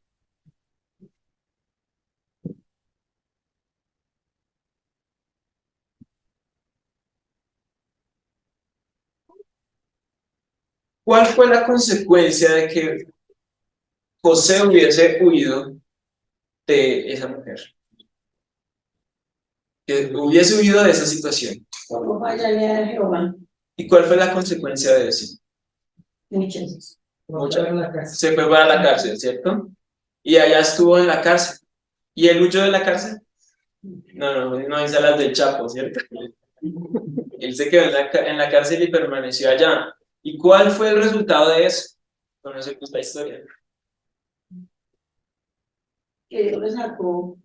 Speaker 3: ¿Cuál fue la consecuencia de que José hubiese huido de esa mujer? Que hubiese huido de esa situación.
Speaker 4: Como fallarle a Jehová.
Speaker 3: ¿Y cuál fue la consecuencia de eso?
Speaker 4: Muchas.
Speaker 3: Se fue para la cárcel, ¿cierto? Y allá estuvo en la cárcel. ¿Y él huyó de la cárcel? No hay salas del Chapo, ¿cierto? Él se quedó en la cárcel y permaneció allá. ¿Y cuál fue el resultado de eso? Conocemos esta historia.
Speaker 4: Que Dios le sacó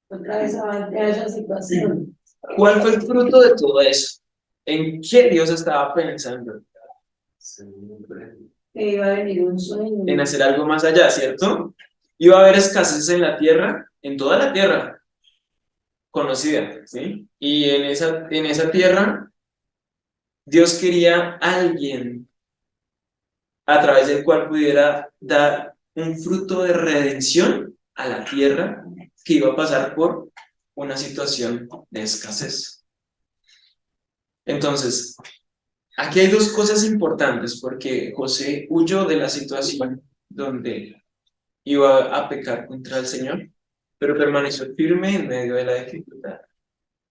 Speaker 4: otra vez a esa situación.
Speaker 3: ¿Cuál fue el fruto de todo eso? ¿En qué Dios estaba pensando?
Speaker 4: Que iba a venir un sueño.
Speaker 3: En hacer algo más allá, ¿cierto? Iba a haber escasez en la tierra, en toda la tierra conocida, ¿sí? Y en esa tierra, Dios quería a alguien a través del cual pudiera dar un fruto de redención a la tierra que iba a pasar por una situación de escasez. Entonces, aquí hay dos cosas importantes, porque José huyó de la situación donde iba a pecar contra el Señor, pero permaneció firme en medio de la dificultad,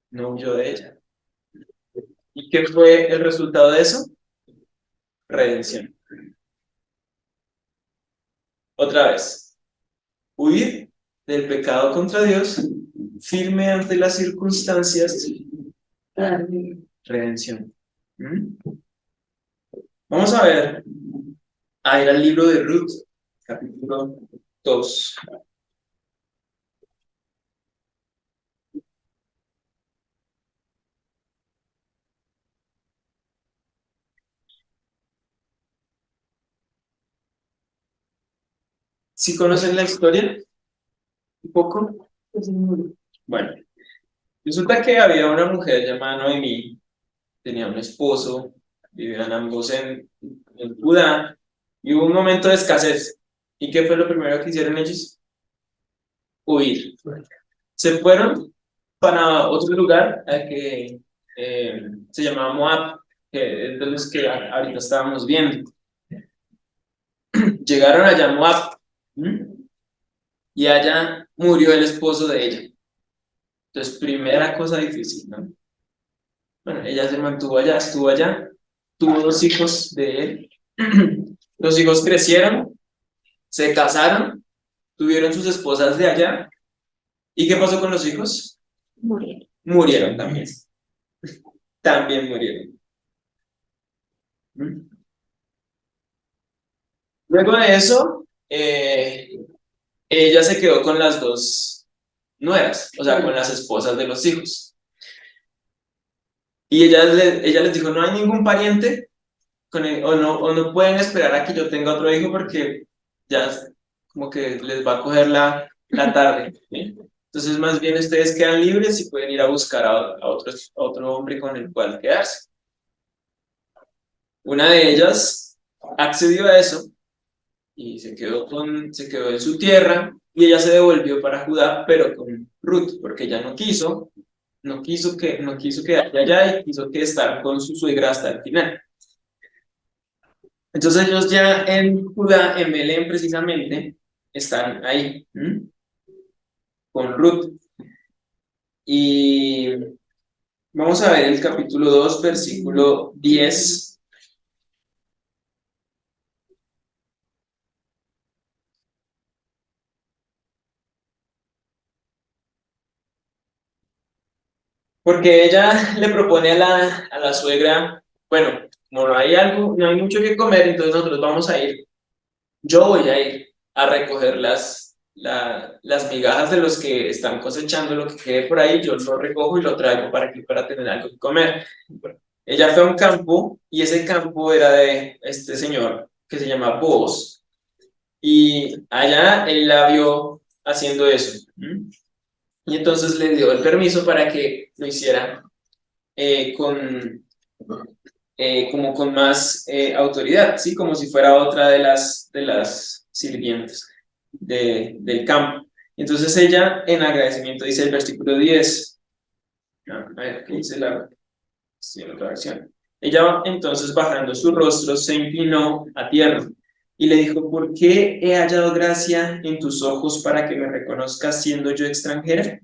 Speaker 3: no huyó de ella. ¿Y qué fue el resultado de eso? Redención. Otra vez, huir del pecado contra Dios, firme ante las circunstancias, redención. Vamos a ir al libro de Ruth, capítulo 2. ¿Sí conocen la historia? ¿Un poco? Bueno, resulta que había una mujer llamada Noemí, tenía un esposo vivían ambos en Judá, y hubo un momento de escasez. ¿Y qué fue lo primero que hicieron ellos? Huir. Se fueron para otro lugar que se llamaba Moab, que es de los que ahorita estábamos viendo. Llegaron allá a Moab, y allá murió el esposo de ella. Entonces, primera cosa difícil, ¿no? Bueno, ella se mantuvo allá, estuvo allá, tuvo 2 hijos de él. Los hijos crecieron, se casaron, tuvieron sus esposas de allá. ¿Y qué pasó con los hijos?
Speaker 4: Murieron.
Speaker 3: Murieron también. También murieron. Luego de eso, ella se quedó con las 2 nueras, o sea, con las esposas de los hijos. Y ella les dijo, no hay ningún pariente o no pueden esperar a que yo tenga otro hijo porque ya como que les va a coger la tarde, ¿sí? Entonces, más bien ustedes quedan libres y pueden ir a buscar a otro hombre con el cual quedarse. Una de ellas accedió a eso y se quedó en su tierra, y ella se devolvió para Judá, pero con Ruth, porque ella no quiso quedarse allá y quiso que estar con su suegra hasta el final. Entonces ellos ya en Judá, en Belén precisamente, están ahí, con Ruth. Y vamos a ver el capítulo 2, versículo 10. Porque ella le propone a la suegra, bueno, como no hay mucho que comer, entonces nosotros vamos a ir, yo voy a ir a recoger las migajas de los que están cosechando, lo que quede por ahí, yo lo recojo y lo traigo para tener algo que comer. Ella fue a un campo, y ese campo era de este señor que se llama Booz, y allá él la vio haciendo eso, y entonces le dio el permiso para que lo hiciera con, como con más autoridad, ¿sí? Como si fuera otra de las sirvientes del campo. Entonces ella, en agradecimiento, dice el versículo 10. A ver, ¿qué dice la otra versión? Ella, entonces, bajando su rostro, se inclinó a tierra y le dijo, ¿por qué he hallado gracia en tus ojos para que me reconozcas siendo yo extranjera?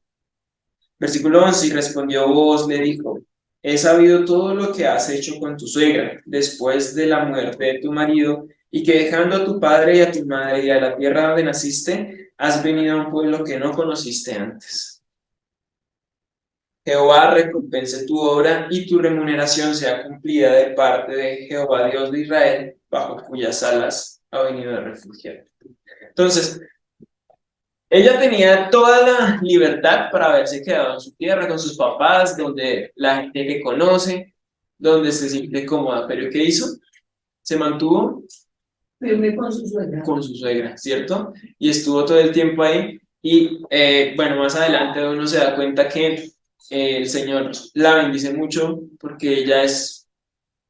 Speaker 3: Versículo 11, y respondió Booz, le dijo, he sabido todo lo que has hecho con tu suegra después de la muerte de tu marido, y que dejando a tu padre y a tu madre y a la tierra donde naciste, has venido a un pueblo que no conociste antes. Jehová recompense tu obra y tu remuneración sea cumplida de parte de Jehová Dios de Israel, bajo cuyas alas ha venido a refugiar. Entonces, ella tenía toda la libertad para haberse quedado en su tierra con sus papás, donde la gente que conoce, donde se siente cómoda. Pero ¿qué hizo? Se mantuvo
Speaker 4: Firme con su suegra.
Speaker 3: con su suegra, ¿cierto? Y estuvo todo el tiempo ahí. Y bueno, más adelante uno se da cuenta que el Señor la bendice mucho porque ella es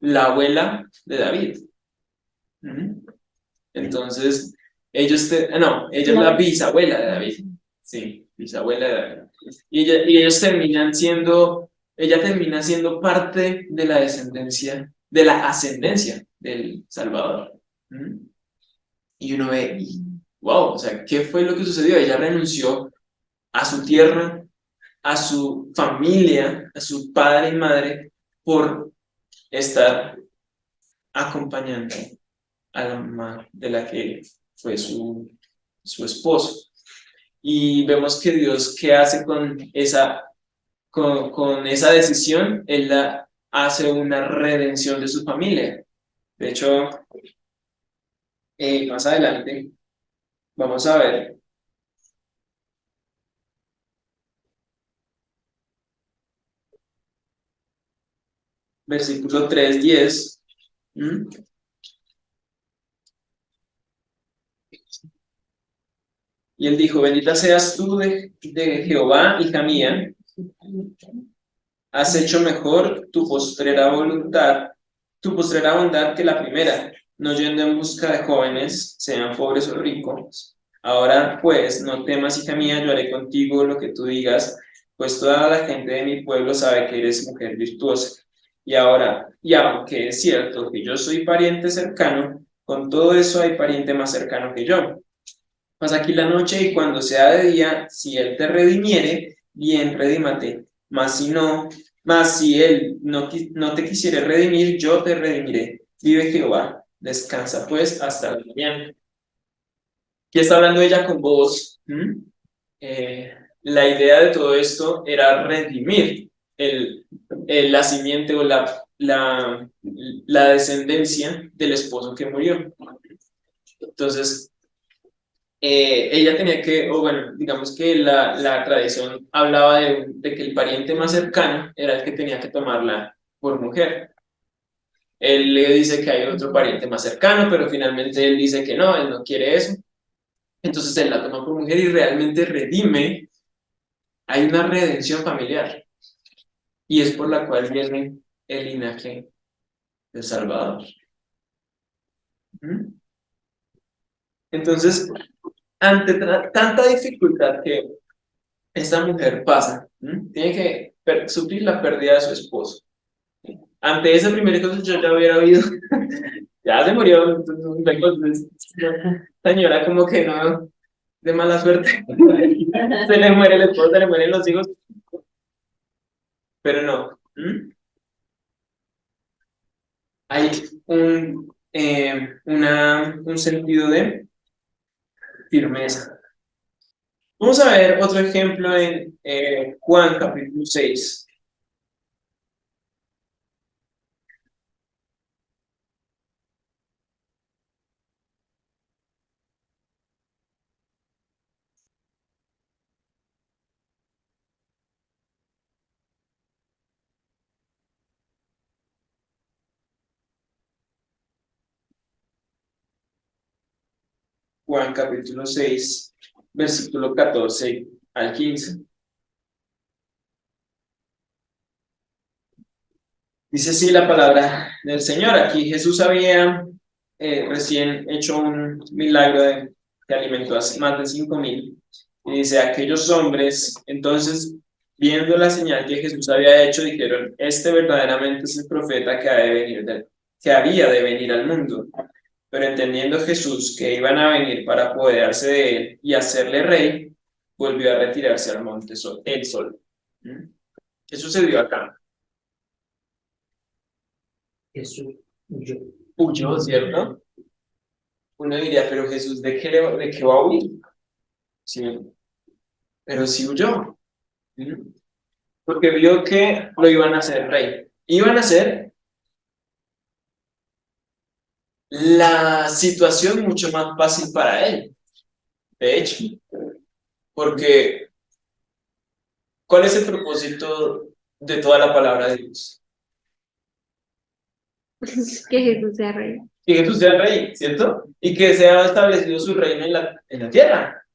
Speaker 3: la abuela de David. Entonces, ella es la bisabuela de David. Sí, bisabuela de David. Y ellos ella termina siendo parte de la descendencia, de la ascendencia del Salvador. Y uno ve, wow, o sea, ¿qué fue lo que sucedió? Ella renunció a su tierra, a su familia, a su padre y madre, por estar acompañando a la mamá de la que fue su esposo. Y vemos que Dios, ¿qué hace con esa decisión? Él hace una redención de su familia. De hecho, más adelante vamos a ver versículo 3, 10. Y él dijo, bendita seas tú de Jehová, hija mía, has hecho mejor tu postrera voluntad, tu postrera bondad que la primera, no yendo en busca de jóvenes, sean pobres o ricos. Ahora pues, no temas, hija mía, yo haré contigo lo que tú digas, pues toda la gente de mi pueblo sabe que eres mujer virtuosa. Y ahora, y aunque es cierto que yo soy pariente cercano, con todo eso hay pariente más cercano que yo. Mas aquí la noche y cuando sea de día, si él te redimiere, bien, redímate. Mas si no, mas si él no te quisiere redimir, yo te redimiré. Vive Jehová. Descansa pues hasta la mañana. Aquí está hablando ella con vos. La idea de todo esto era redimir la simiente o la descendencia del esposo que murió. Entonces, ella tenía que, o bueno, digamos que la tradición hablaba de que el pariente más cercano era el que tenía que tomarla por mujer. Él le dice que hay otro pariente más cercano, pero finalmente él dice que no, él no quiere eso. Entonces él la toma por mujer y realmente redime, hay una redención familiar. Y es por la cual viene el linaje del Salvador. ¿Mm? Entonces, ante tanta dificultad que esta mujer pasa, tiene que suplir la pérdida de su esposo. Ante esa primera cosa yo ya hubiera oído, ya se murió, entonces, señora como que no, de mala suerte, se le muere el esposo, se le mueren los hijos, pero no. Hay un sentido de firmeza. Vamos a ver otro ejemplo en Juan capítulo 6. Juan capítulo 6, versículo 14 al 15. Dice así la palabra del Señor. Aquí Jesús había recién hecho un milagro que alimentó a más de 5,000. Y dice, aquellos hombres, entonces, viendo la señal que Jesús había hecho, dijeron, este verdaderamente es el profeta que había de venir al mundo. Pero entendiendo Jesús que iban a venir para apoderarse de él y hacerle rey, volvió a retirarse al monte él solo. ¿Qué sucedió acá?
Speaker 1: Jesús huyó.
Speaker 3: Huyó, ¿cierto? Uno diría, pero Jesús, ¿de qué va a huir? Sí, pero sí huyó. Porque vio que lo iban a hacer rey. Iban a hacer la situación mucho más fácil para él. De hecho, porque ¿cuál es el propósito de toda la palabra de Dios?
Speaker 5: Que Jesús sea rey.
Speaker 3: Que Jesús sea el rey, ¿cierto? Y que sea establecido su reino en la tierra,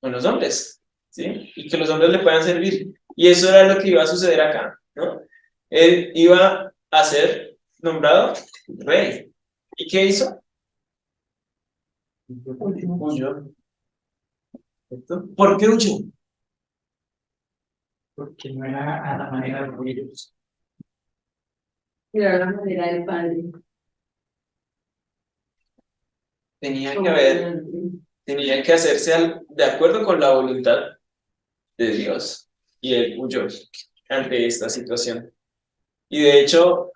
Speaker 3: con los hombres, ¿sí? Y que los hombres le puedan servir. Y eso era lo que iba a suceder acá, ¿no? Él iba a ser nombrado rey. ¿Y qué hizo? Huyó. ¿Cierto? ¿Por qué huyó?
Speaker 1: Porque no era a la manera de ellos.
Speaker 4: Era la manera del padre.
Speaker 3: Tenía que hacerse de acuerdo con la voluntad de Dios. Y él huyó ante esta situación. Y de hecho,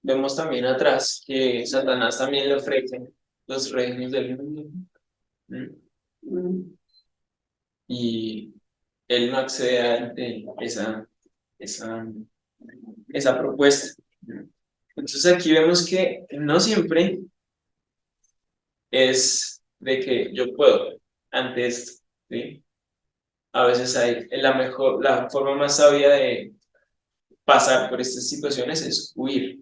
Speaker 3: vemos también atrás que Satanás también le ofrece los reinos del mundo. Y él no accede a esa propuesta. Entonces aquí vemos que no siempre es de que yo puedo ante esto, ¿sí? A veces hay la forma más sabia de pasar por estas situaciones es huir.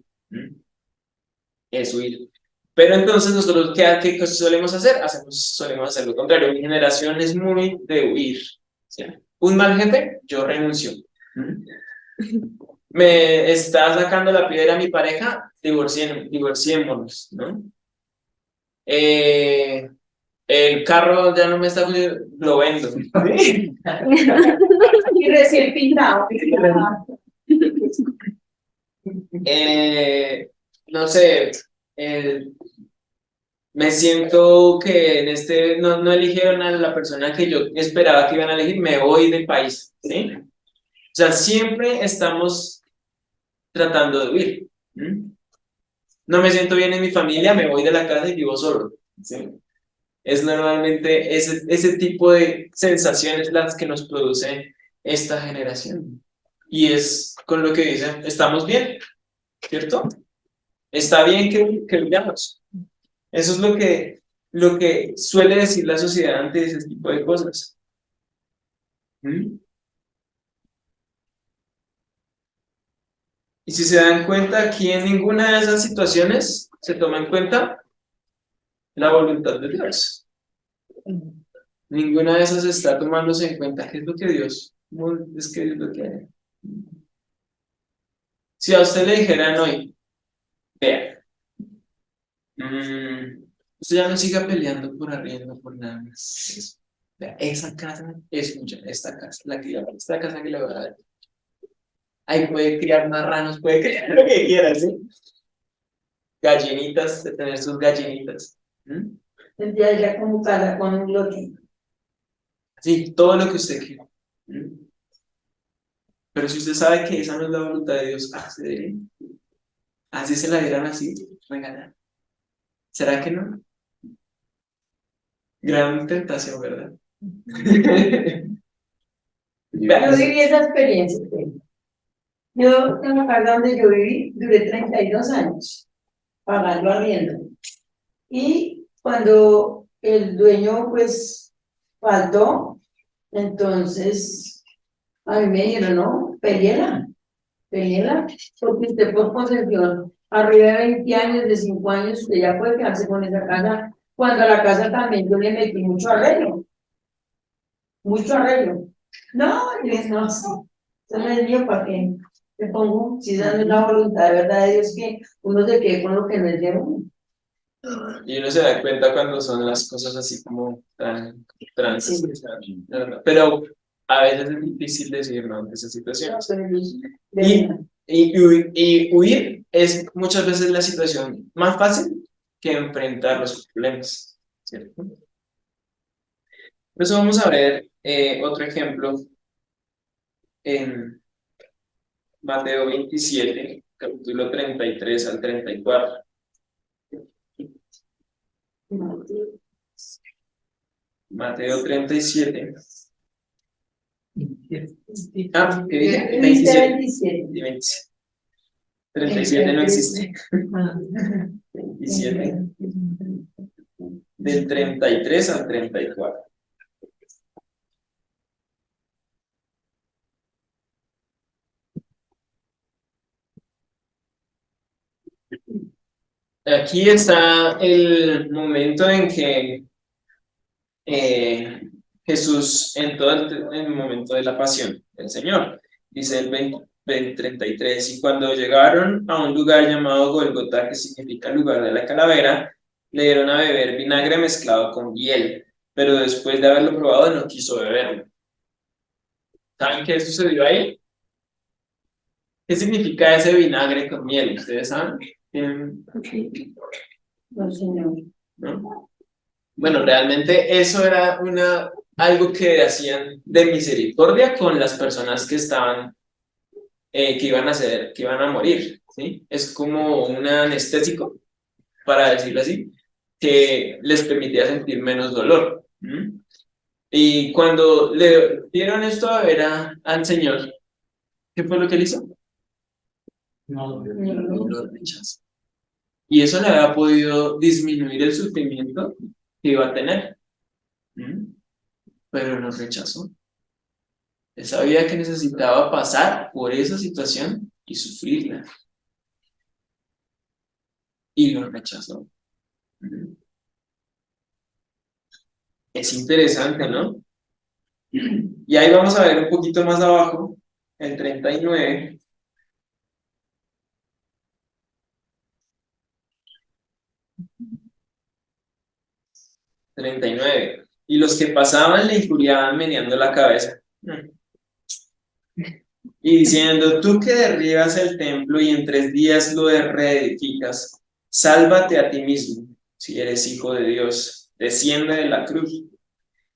Speaker 3: Es huir. Pero entonces nosotros, ¿qué solemos hacer? Solemos hacer lo contrario. Mi generación es muy de huir. ¿Sí? Un mal jefe, yo renuncio. me está sacando la piedra mi pareja, divorciémonos, ¿no? El carro ya no me está funcionando, lo vendo. ¿Sí?
Speaker 4: Y recién pintado.
Speaker 3: No sé, me siento que en este no eligieron a la persona que yo esperaba que iban a elegir, me voy del país, ¿sí? O sea, siempre estamos tratando de huir. ¿Mm? No me siento bien en mi familia, me voy de la casa y vivo solo, ¿sí? Es normalmente ese tipo de sensaciones las que nos produce esta generación. Y es con lo que dicen, estamos bien, ¿cierto? Está bien que huyamos. Eso es lo que suele decir la sociedad ante ese tipo de cosas. ¿Mm? Y si se dan cuenta, aquí en ninguna de esas situaciones se toma en cuenta la voluntad de Dios. Ninguna de esas está tomándose en cuenta qué es lo que Dios, es que es lo que hay. Si a usted le dijeran hoy, vea, usted ya no siga peleando por arriendo, por nada más. Vea, esa casa es mucha, esta casa, esta casa que le voy a dar. Ahí puede criar marranos, puede criar lo que quiera, ¿sí? Gallinitas, de tener sus gallinitas. ¿Mm?
Speaker 4: Tendría ya como casa con un lote.
Speaker 3: Sí, todo lo que usted quiera. ¿Mm? Pero si usted sabe que esa no es la voluntad de Dios, así se la dieran así, regalar. ¿Será que no? Gran tentación, ¿verdad? Vea,
Speaker 4: Yo viví esa experiencia. Yo en la casa donde yo viví duré 32 años pagando arriendo. Y cuando el dueño pues faltó, entonces a mí me dijeron, no, péguela, porque usted por concesión, arriba de 20 años, de 5 años, usted ya puede quedarse con esa casa, cuando a la casa también yo le metí mucho arreglo. No, yo dije, no, sí, eso no es mío, ¿para qué? Te pongo, si esa no es la voluntad de verdad de Dios, que uno se quede con lo que no es de uno.
Speaker 3: y uno se da cuenta cuando son las cosas así como tan trances.
Speaker 4: Sí.
Speaker 3: Pero a veces es difícil decir no ante esas situaciones.
Speaker 4: Pero yo, de
Speaker 3: Y,
Speaker 4: verdad.
Speaker 3: y huir es muchas veces la situación más fácil que enfrentar los problemas, ¿cierto? Por eso vamos a ver otro ejemplo en Mateo 27, capítulo 33 al 34. Mateo 37. Ah, ¿qué dije? 27.
Speaker 4: 27.
Speaker 3: 27. 37 no existe. 27. Del 33 al 34. Aquí está el momento en que Jesús, en todo el momento de la pasión del Señor, dice el 33, y cuando llegaron a un lugar llamado Golgota, que significa lugar de la calavera, le dieron a beber vinagre mezclado con hiel, pero después de haberlo probado no quiso beberlo. ¿Saben qué sucedió ahí? ¿Qué significa ese vinagre con miel? ¿Ustedes saben?
Speaker 4: No, señor.
Speaker 3: ¿No? Bueno, realmente eso era algo que hacían de misericordia con las personas que estaban, que iban a morir, ¿sí? Es como un anestésico, para decirlo así, que les permitía sentir menos dolor. ¿Mm? Y cuando le dieron esto a ver al Señor, ¿qué fue lo que él hizo? No lo rechazó. Y eso le había podido disminuir el sufrimiento que iba a tener. ¿Mm? Pero lo rechazó. Él sabía que necesitaba pasar por esa situación y sufrirla. Y lo rechazó. ¿Mm? Es interesante, ¿no? Y ahí vamos a ver un poquito más abajo, el 39. 39. Y los que pasaban le injuriaban meneando la cabeza. Y diciendo, tú que derribas el templo y en 3 días lo reedificas, sálvate a ti mismo, si eres hijo de Dios, desciende de la cruz.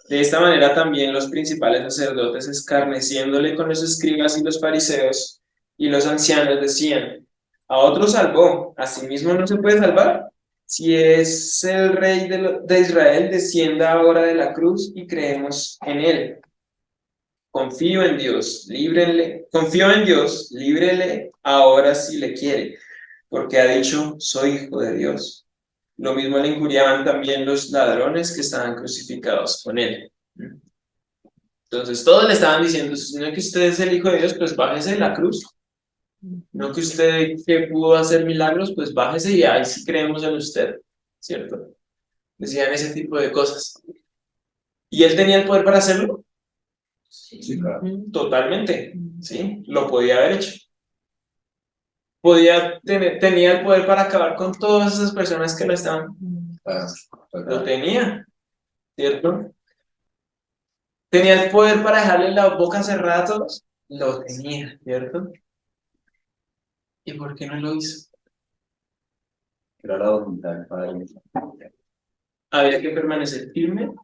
Speaker 3: De esta manera también los principales sacerdotes, escarneciéndole con los escribas y los fariseos y los ancianos, decían, a otro salvó, a sí mismo no se puede salvar. Si es el rey de Israel, descienda ahora de la cruz y creemos en él. Confío en Dios, líbrele ahora si le quiere, porque ha dicho, soy hijo de Dios. Lo mismo le injuriaban también los ladrones que estaban crucificados con él. Entonces todos le estaban diciendo, si no es que usted es el hijo de Dios, pues bájese de la cruz. No que usted que pudo hacer milagros, pues bájese y ahí sí creemos en usted, ¿cierto? Decían ese tipo de cosas. ¿Y él tenía el poder para hacerlo?
Speaker 2: Sí, claro.
Speaker 3: Totalmente, ¿sí? Lo podía haber hecho. Tenía el poder para acabar con todas esas personas que lo estaban. Lo tenía, ¿cierto? ¿Tenía el poder para dejarle la boca cerrada a todos? Lo tenía, ¿cierto? ¿Y por qué no lo hizo?
Speaker 2: Era la voluntad del Padre.
Speaker 3: Había que permanecer firme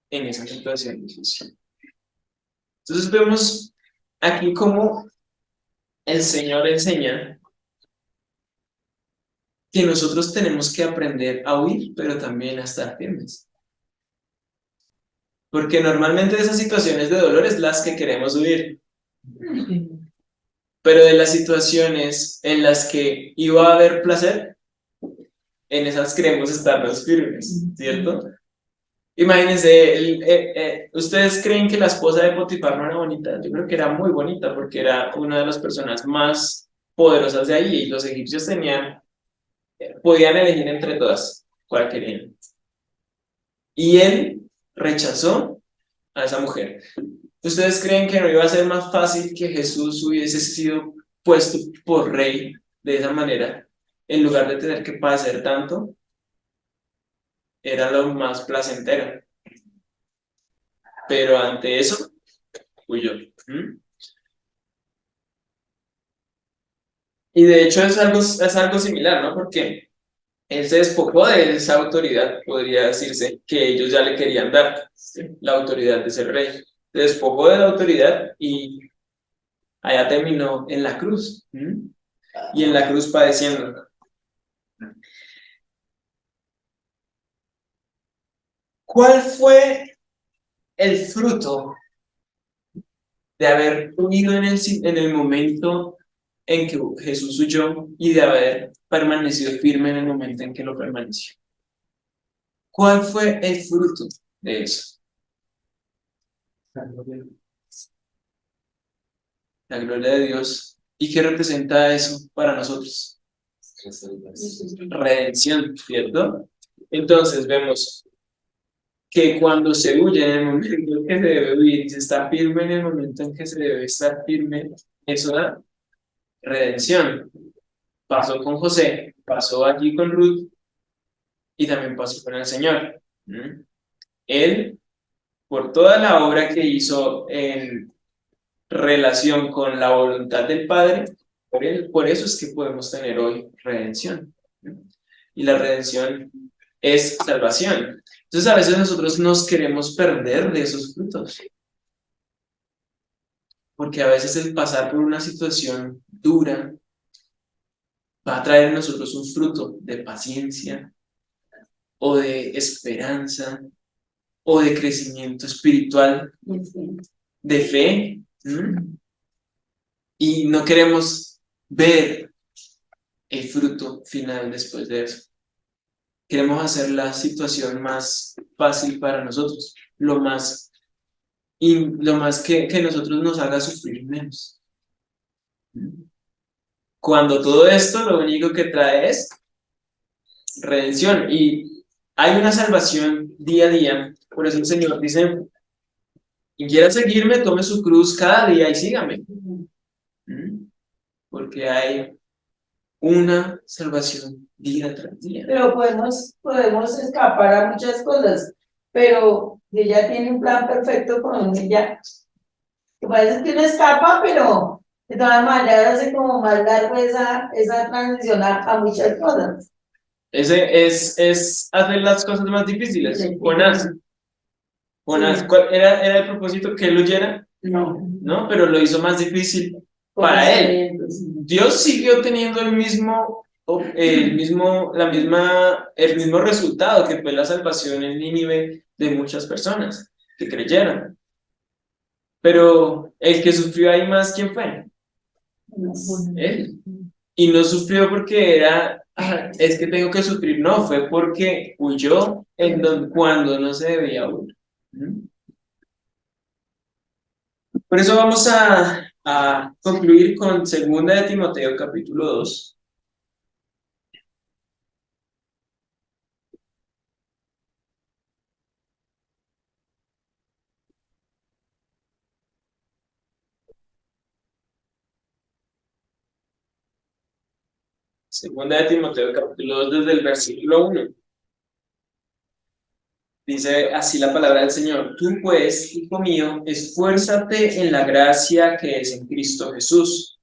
Speaker 3: en esa situación difícil. Entonces vemos aquí cómo el Señor enseña que nosotros tenemos que aprender a huir, pero también a estar firmes. Porque normalmente de esas situaciones de dolor es las que queremos huir. Pero de las situaciones en las que iba a haber placer, en esas queremos estarnos firmes, ¿cierto? Imagínense, ¿ustedes creen que la esposa de Potifar no era bonita? Yo creo que era muy bonita porque era una de las personas más poderosas de ahí y los egipcios podían elegir entre todas cuál querían. Y él rechazó a esa mujer. ¿Ustedes creen que no iba a ser más fácil que Jesús hubiese sido puesto por rey de esa manera, en lugar de tener que padecer tanto? Era lo más placentero. Pero ante eso, huyó. Y de hecho es algo similar, ¿no? Porque él se despojó de esa autoridad, podría decirse, que ellos ya le querían dar, ¿sí? La autoridad de ser rey. Se despojó de la autoridad y allá terminó en la cruz. Y en la cruz padeciendo. ¿Cuál fue el fruto de haber huido en el momento en que Jesús huyó y de haber permanecido firme en el momento en que lo permaneció? ¿Cuál fue el fruto de eso? La gloria de Dios. ¿Y qué representa eso para nosotros? Redención, ¿cierto? Entonces vemos que cuando se huye en el momento en que se debe huir y se está firme en el momento en que se debe estar firme, eso da redención. Pasó con José, pasó allí con Ruth y también pasó con el Señor. Él, por toda la obra que hizo en relación con la voluntad del Padre, por eso es que podemos tener hoy redención. Y la redención es salvación. Entonces a veces nosotros nos queremos perder de esos frutos. Porque a veces el pasar por una situación dura va a traer a nosotros un fruto de paciencia o de esperanza o de crecimiento espiritual, de fe. Y no queremos ver el fruto final después de eso. Queremos hacer la situación más fácil para nosotros, lo más que nosotros nos haga sufrir menos. Cuando todo esto lo único que trae es redención y hay una salvación día a día. Por eso el Señor dice, quien quiera seguirme, tome su cruz cada día y sígame. Porque hay una salvación día tras día.
Speaker 4: Pero podemos escapar a muchas cosas, pero ella tiene un plan perfecto con ella. Que parece que uno escapa, pero de todas maneras hace como más largo esa transición a muchas cosas.
Speaker 3: Ese es hacer las cosas más difíciles.
Speaker 4: Sí.
Speaker 3: Jonás,
Speaker 4: Sí.
Speaker 3: ¿cuál era el propósito? ¿Que él huyera?
Speaker 4: No.
Speaker 3: ¿No? Pero lo hizo más difícil
Speaker 4: Por
Speaker 3: para él.
Speaker 4: accidentes.
Speaker 3: Dios siguió teniendo el mismo resultado, que fue la salvación en Nínive de muchas personas que creyeron. Pero el que sufrió ahí más, ¿quién fue? Él. Y no sufrió porque es que tengo que sufrir, no, fue porque huyó cuando no se debía huir. ¿Mm? Por eso vamos a concluir con 2 de Timoteo, capítulo 2. Segunda de Timoteo, capítulo 2, desde el versículo 1. Dice así la palabra del Señor: Tú pues, hijo mío, esfuérzate en la gracia que es en Cristo Jesús.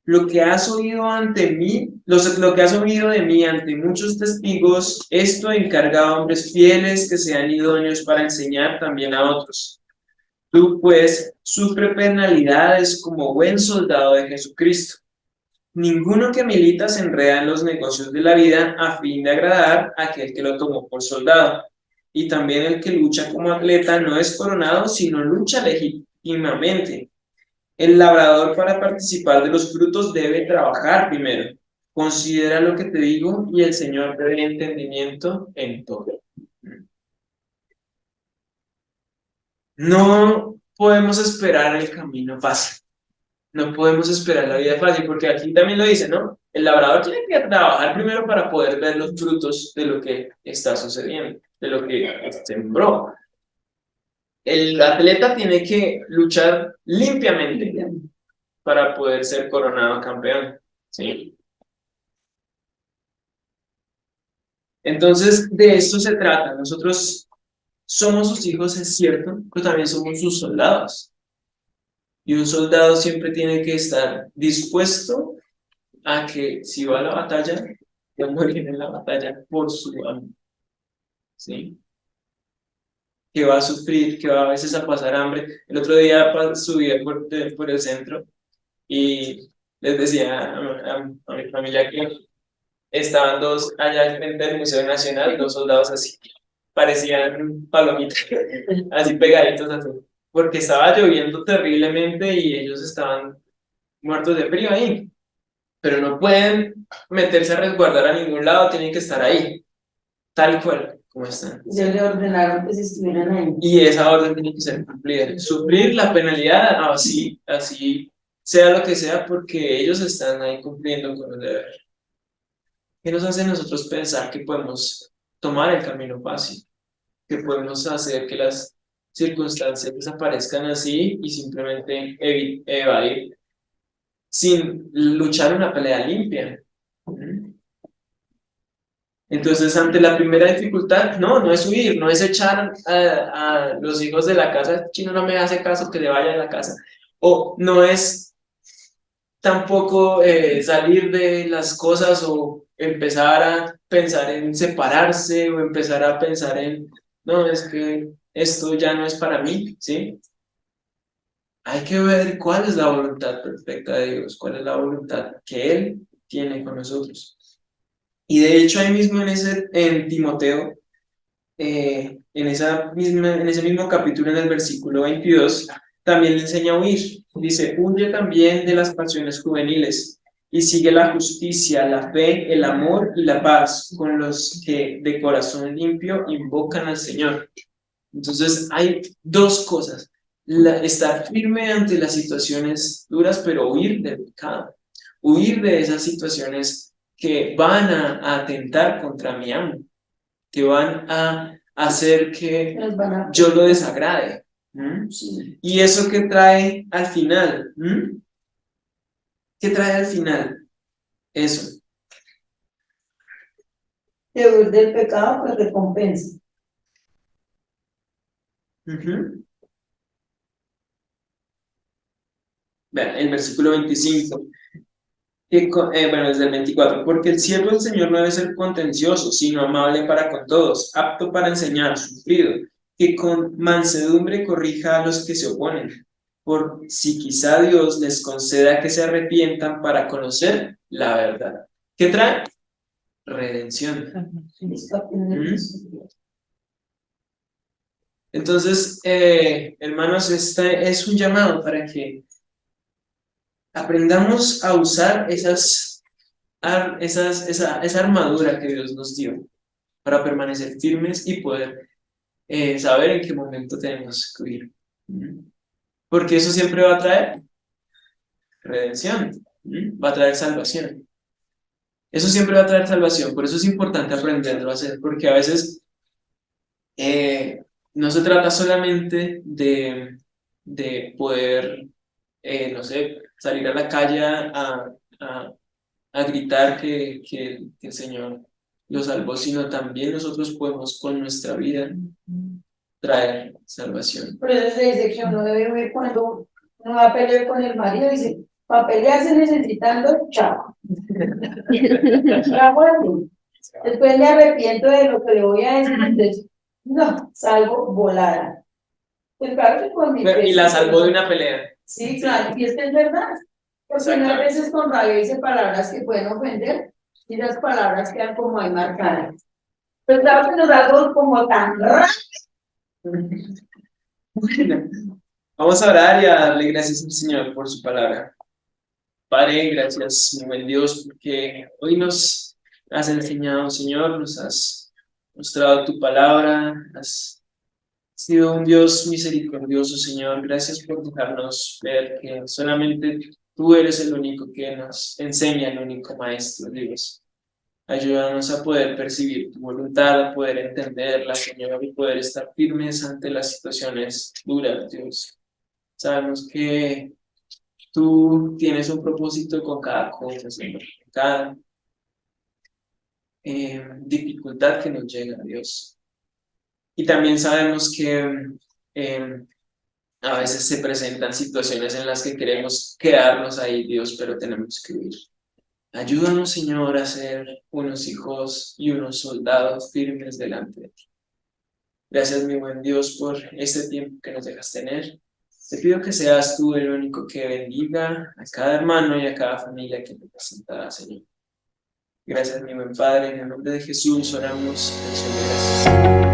Speaker 3: Lo que has oído ante mí, lo que has oído de mí ante muchos testigos, esto encarga a hombres fieles que sean idóneos para enseñar también a otros. Tú pues, sufre penalidades como buen soldado de Jesucristo. Ninguno que milita se enreda en los negocios de la vida a fin de agradar a aquel que lo tomó por soldado. Y también el que lucha como atleta no es coronado, sino lucha legítimamente. El labrador, para participar de los frutos, debe trabajar primero. Considera lo que te digo y el Señor te dé entendimiento en todo. No podemos esperar el camino fácil. No podemos esperar la vida fácil, porque aquí también lo dice, ¿no? El labrador tiene que trabajar primero para poder ver los frutos de lo que está sucediendo, de lo que sembró. El atleta tiene que luchar limpiamente para poder ser coronado campeón, ¿sí? Entonces, de esto se trata. Nosotros somos sus hijos, es cierto, pero también somos sus soldados. Y un soldado siempre tiene que estar dispuesto a que si va a la batalla, va a morir en la batalla por su amo, ¿sí? Que va a sufrir, que va a veces a pasar hambre. El otro día subí por el centro y les decía a mi familia que estaban dos allá frente al Museo Nacional, dos soldados así, parecían palomitas, así pegaditos así, porque estaba lloviendo terriblemente y ellos estaban muertos de frío ahí, pero no pueden meterse a resguardar a ningún lado, tienen que estar ahí, tal cual como están.
Speaker 4: Ya le ordenaron que se estuvieran ahí.
Speaker 3: Y esa orden tiene que ser cumplida. Sufrir la penalidad, así sea lo que sea, porque ellos están ahí cumpliendo con el deber. ¿Qué nos hace a nosotros pensar que podemos tomar el camino fácil? Que podemos hacer que las circunstancias desaparezcan así y simplemente evadir sin luchar una pelea limpia. Entonces, ante la primera dificultad, no es huir, no es echar a los hijos de la casa, chino no me hace caso, que le vaya a la casa. O no es tampoco salir de las cosas o empezar a pensar en separarse o empezar a pensar en, no, es que esto ya no es para mí, ¿sí? Hay que ver cuál es la voluntad perfecta de Dios, cuál es la voluntad que Él tiene con nosotros. Y de hecho ahí mismo en Timoteo, en ese mismo capítulo, en el versículo 22, también le enseña a huir. Dice: huye también de las pasiones juveniles y sigue la justicia, la fe, el amor y la paz con los que de corazón limpio invocan al Señor. Entonces hay dos cosas: estar firme ante las situaciones duras, pero huir del pecado, huir de esas situaciones que van a atentar contra mi amo, que van a hacer que yo lo desagrade.
Speaker 4: Sí.
Speaker 3: ¿Y eso qué trae al final? ¿Qué trae al final? Eso.
Speaker 4: que huir del pecado, pues recompensa.
Speaker 3: Ujú. Vean, el versículo 25. Bueno, desde el 24, porque el siervo del Señor no debe ser contencioso, sino amable para con todos, apto para enseñar, sufrido, que con mansedumbre corrija a los que se oponen, por si quizá Dios les conceda que se arrepientan para conocer la verdad. ¿Qué trae? Redención. Entonces, hermanos, este es un llamado para que aprendamos a usar esa armadura que Dios nos dio para permanecer firmes y poder saber en qué momento tenemos que huir. Porque eso siempre va a traer redención, va a traer salvación. Eso siempre va a traer salvación, por eso es importante aprenderlo a hacer, porque a veces no se trata solamente de poder, no sé, salir a la calle a gritar que el Señor lo salvó, sino también nosotros podemos con nuestra vida traer salvación.
Speaker 4: Por eso se dice que uno debe ver cuando uno va a pelear con el marido, dice, para pelear se necesitando chavo. Después me arrepiento de lo que le voy a decir, entonces, no, salgo volada. Pues claro que con mi
Speaker 3: Y la salvó de una pelea.
Speaker 4: Sí, claro, y es que es verdad. Porque uno a veces con rabia dice palabras que pueden ofender y las palabras quedan como ahí marcadas. Pues claro que nos da como tan rápido.
Speaker 3: Bueno, vamos a orar y a darle gracias al Señor por su palabra. Padre, gracias, mi buen Dios, porque hoy nos has enseñado, Señor, nos has mostrado tu palabra, has sido un Dios misericordioso, Señor. Gracias por dejarnos ver que solamente tú eres el único que nos enseña, el único maestro, Dios. Ayúdanos a poder percibir tu voluntad, a poder entenderla, Señor, y poder estar firmes ante las situaciones duras, Dios. Sabemos que tú tienes un propósito con cada cosa, Señor, con cada dificultad que nos llega, Dios. Y también sabemos que a veces se presentan situaciones en las que queremos quedarnos ahí, Dios, pero tenemos que huir. Ayúdanos, Señor, a ser unos hijos y unos soldados firmes delante de ti. Gracias, mi buen Dios, por este tiempo que nos dejas tener. Te pido que seas tú el único que bendiga a cada hermano y a cada familia que te presentará, Señor. Gracias, mi buen Padre. En el nombre de Jesús oramos. Gracias.